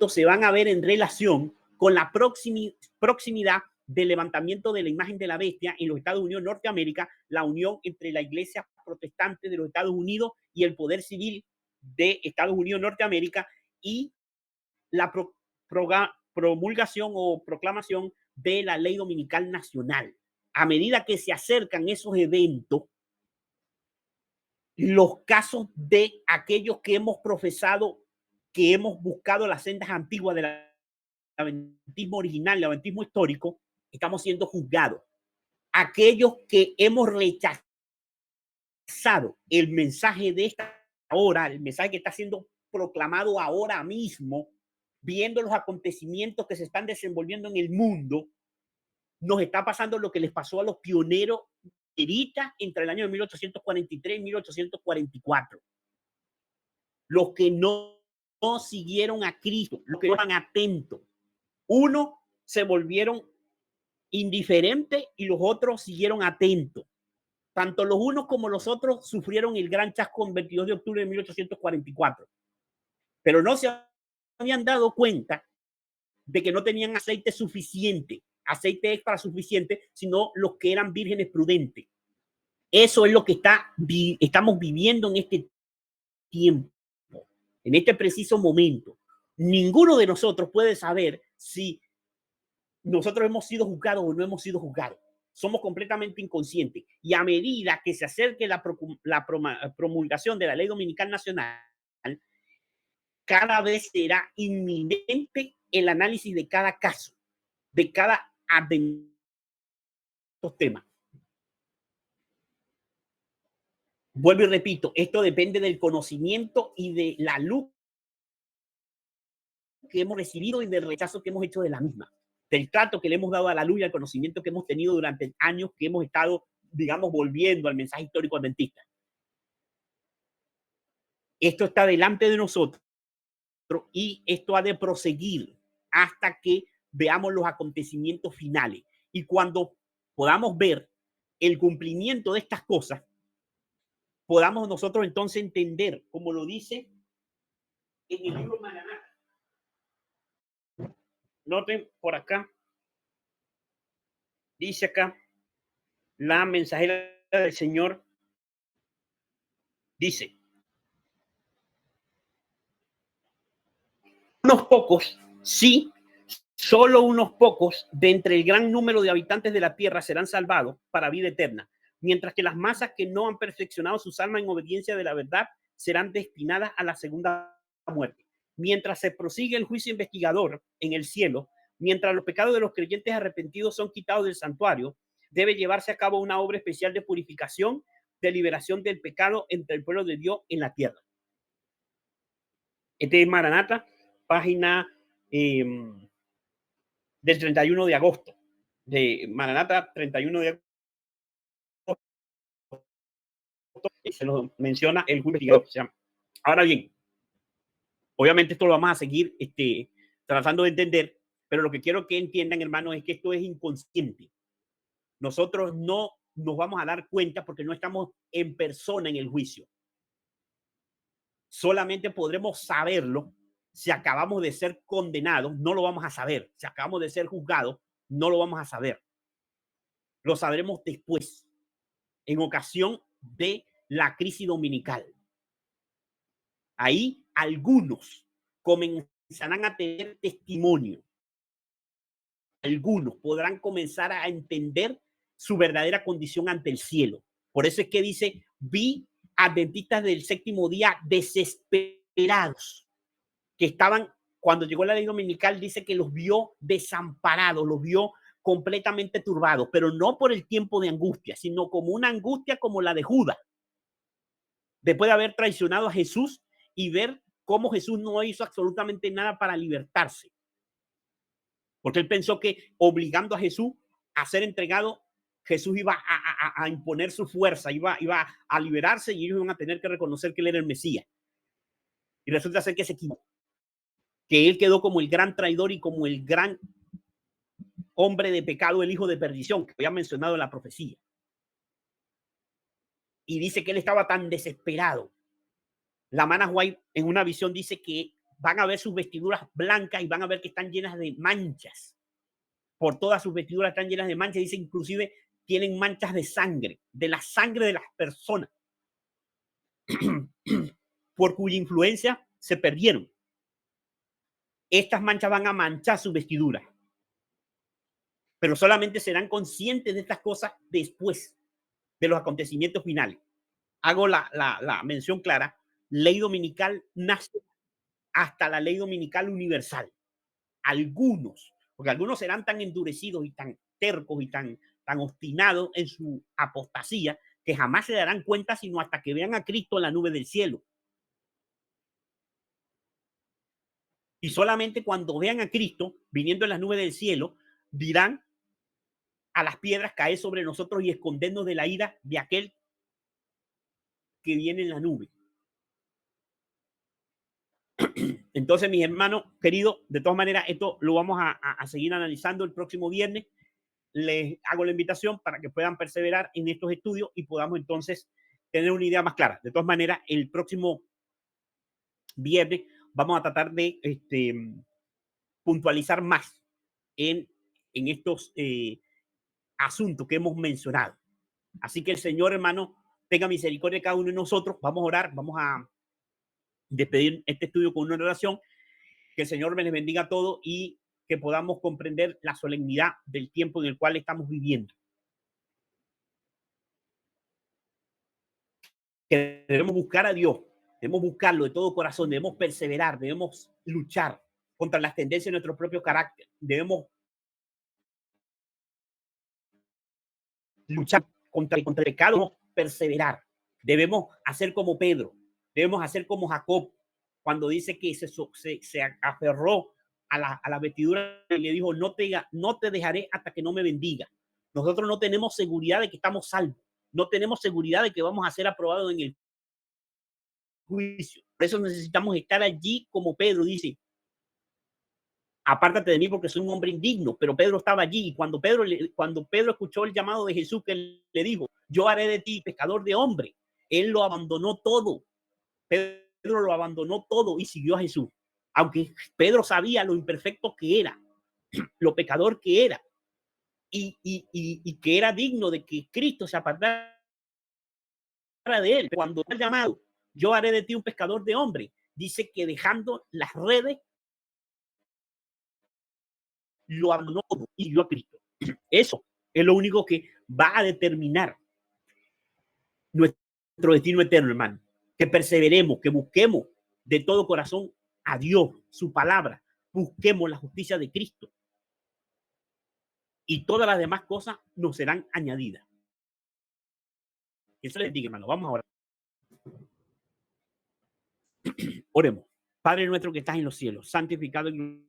se van a ver en relación con la proximidad del levantamiento de la imagen de la bestia en los Estados Unidos, Norteamérica, la unión entre la iglesia protestante de los Estados Unidos y el poder civil de Estados Unidos, Norteamérica, y la promulgación o proclamación de la ley dominical nacional. a medida que se acercan esos eventos, los casos de aquellos que hemos profesado, que hemos buscado las sendas antiguas del adventismo original, el adventismo histórico, estamos siendo juzgados. Aquellos que hemos rechazado el mensaje de esta hora, el mensaje que está siendo proclamado ahora mismo, viendo los acontecimientos que se están desenvolviendo en el mundo, nos está pasando lo que les pasó a los pioneros entre el año de 1843 y 1844. Los que no siguieron a Cristo, los que no estaban atentos. Uno se volvieron indiferentes y los otros siguieron atentos. Tanto los unos como los otros sufrieron el gran chasco el 22 de octubre de 1844. Pero no se habían dado cuenta de que no tenían aceite suficiente, aceite extra suficiente, sino los que eran vírgenes prudentes. Eso es lo que estamos viviendo en este tiempo, en este preciso momento. Ninguno de nosotros puede saber si nosotros hemos sido juzgados o no hemos sido juzgados. Somos completamente inconscientes. Y a medida que se acerque la promulgación de la Ley Dominical Nacional, cada vez será inminente el análisis de cada caso, de cada tema. Vuelvo y repito, esto depende del conocimiento y de la luz que hemos recibido y del rechazo que hemos hecho de la misma, del trato que le hemos dado a la luz y al conocimiento que hemos tenido durante años que hemos estado, digamos, volviendo al mensaje histórico adventista. Esto está delante de nosotros y esto ha de proseguir hasta que veamos los acontecimientos finales. Y cuando podamos ver el cumplimiento de estas cosas, podamos nosotros entonces entender, como lo dice en el libro Maranata. Noten por acá, dice acá, la mensajera del Señor dice: unos pocos, sí, solo unos pocos de entre el gran número de habitantes de la tierra serán salvados para vida eterna, mientras que las masas que no han perfeccionado sus almas en obediencia de la verdad serán destinadas a la segunda muerte. Mientras se prosigue el juicio investigador en el cielo, mientras los pecados de los creyentes arrepentidos son quitados del santuario, debe llevarse a cabo una obra especial de purificación, de liberación del pecado entre el pueblo de Dios en la tierra. Este es Maranata, página del 31 de agosto. De Maranata, 31 de agosto. Se nos menciona el juicio investigador. Ahora bien, obviamente esto lo vamos a seguir tratando de entender, pero lo que quiero que entiendan, hermanos, es que esto es inconsciente. Nosotros no nos vamos a dar cuenta porque no estamos en persona en el juicio. Solamente podremos saberlo si acabamos de ser condenados, no lo vamos a saber. Si acabamos de ser juzgados, no lo vamos a saber. Lo sabremos después, en ocasión de la crisis dominical. Ahí algunos comenzarán a tener testimonio. Algunos podrán comenzar a entender su verdadera condición ante el cielo. Por eso es que dice: vi adventistas del séptimo día desesperados, que estaban, cuando llegó la ley dominical, dice que los vio desamparados, los vio completamente turbados, pero no por el tiempo de angustia, sino como una angustia como la de Judas, después de haber traicionado a Jesús y ver cómo Jesús no hizo absolutamente nada para libertarse. Porque él pensó que obligando a Jesús a ser entregado, Jesús iba a imponer su fuerza, iba a liberarse y ellos iban a tener que reconocer que él era el Mesías. Y resulta ser que se equivocó, que él quedó como el gran traidor y como el gran hombre de pecado, el hijo de perdición, que había mencionado en la profecía. Y dice que él estaba tan desesperado. La Mana White en una visión dice que van a ver sus vestiduras blancas y van a ver que están llenas de manchas. Por todas sus vestiduras están llenas de manchas. Dice inclusive tienen manchas de sangre, de la sangre de las personas, por cuya influencia se perdieron. Estas manchas van a manchar sus vestiduras. pero solamente serán conscientes de estas cosas después de los acontecimientos finales. Hago la mención clara, ley dominical nacional hasta la ley dominical universal. Algunos, porque algunos serán tan endurecidos y tan tercos y tan obstinados en su apostasía que jamás se darán cuenta sino hasta que vean a Cristo en la nube del cielo. Y solamente cuando vean a Cristo viniendo en las nubes del cielo, dirán a las piedras caer sobre nosotros y escondernos de la ira de aquel que viene en la nube. Entonces, mis hermanos queridos, de todas maneras, esto lo vamos a seguir analizando el próximo viernes. Les hago la invitación para que puedan perseverar en estos estudios y podamos entonces tener una idea más clara. De todas maneras, el próximo viernes vamos a tratar de puntualizar más en estos asuntos que hemos mencionado. Así que el Señor, hermano, tenga misericordia de cada uno de nosotros. Vamos a orar, vamos a despedir este estudio con una oración. Que el Señor me les bendiga a todos y que podamos comprender la solemnidad del tiempo en el cual estamos viviendo. Que debemos buscar a Dios, debemos buscarlo de todo corazón, debemos perseverar, debemos luchar contra las tendencias de nuestro propio carácter, debemos luchar contra el pecado, debemos perseverar, debemos hacer como Pedro, debemos hacer como Jacob, cuando dice que se aferró a la vestidura y le dijo, no te dejaré hasta que no me bendiga. Nosotros no tenemos seguridad de que estamos salvos, no tenemos seguridad de que vamos a ser aprobados en el juicio. Por eso necesitamos estar allí como Pedro dice, apártate de mí porque soy un hombre indigno, pero Pedro estaba allí y cuando Pedro escuchó el llamado de Jesús que le dijo, yo haré de ti pescador de hombre, él lo abandonó todo. Pedro lo abandonó todo y siguió a Jesús. Aunque Pedro sabía lo imperfecto que era, lo pecador que era, y que era digno de que Cristo se apartara de él. Cuando el llamado, yo haré de ti un pescador de hombre, dice que dejando las redes, lo abandonó todo y siguió a Cristo. Eso es lo único que va a determinar nuestro destino eterno, hermano. Que perseveremos, que busquemos de todo corazón a Dios, su palabra, busquemos la justicia de Cristo y todas las demás cosas nos serán añadidas. Eso les digo, hermano. Vamos a orar. Oremos. Padre nuestro que estás en los cielos, santificado y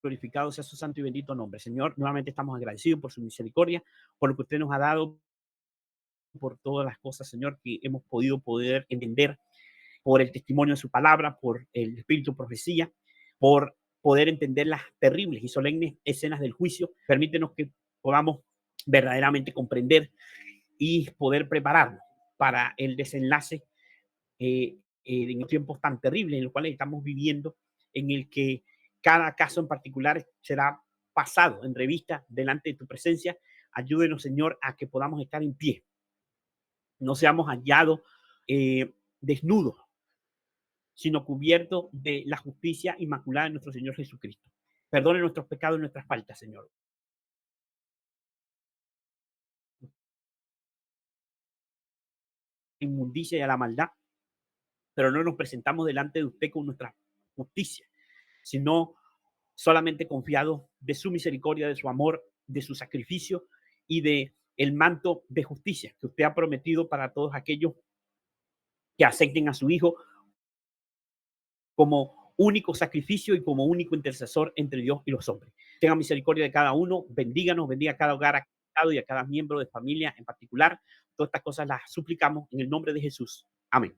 glorificado sea su santo y bendito nombre. Señor, nuevamente estamos agradecidos por su misericordia, por lo que usted nos ha dado, por todas las cosas, Señor, que hemos podido entender, por el testimonio de su palabra, por el espíritu de profecía, por poder entender las terribles y solemnes escenas del juicio. Permítenos que podamos verdaderamente comprender y poder prepararnos para el desenlace en los tiempos tan terribles en los cuales estamos viviendo, en el que cada caso en particular será pasado en revista delante de tu presencia. Ayúdenos, Señor, a que podamos estar en pie. No seamos hallados desnudos, sino cubiertos de la justicia inmaculada de nuestro Señor Jesucristo. Perdone nuestros pecados y nuestras faltas, Señor. Inmundicia y a la maldad, pero no nos presentamos delante de usted con nuestra justicia, sino solamente confiados de su misericordia, de su amor, de su sacrificio y de el manto de justicia que usted ha prometido para todos aquellos que acepten a su Hijo como único sacrificio y como único intercesor entre Dios y los hombres. Tenga misericordia de cada uno, bendíganos, bendiga a cada hogar y a cada miembro de familia en particular. Todas estas cosas las suplicamos en el nombre de Jesús. Amén.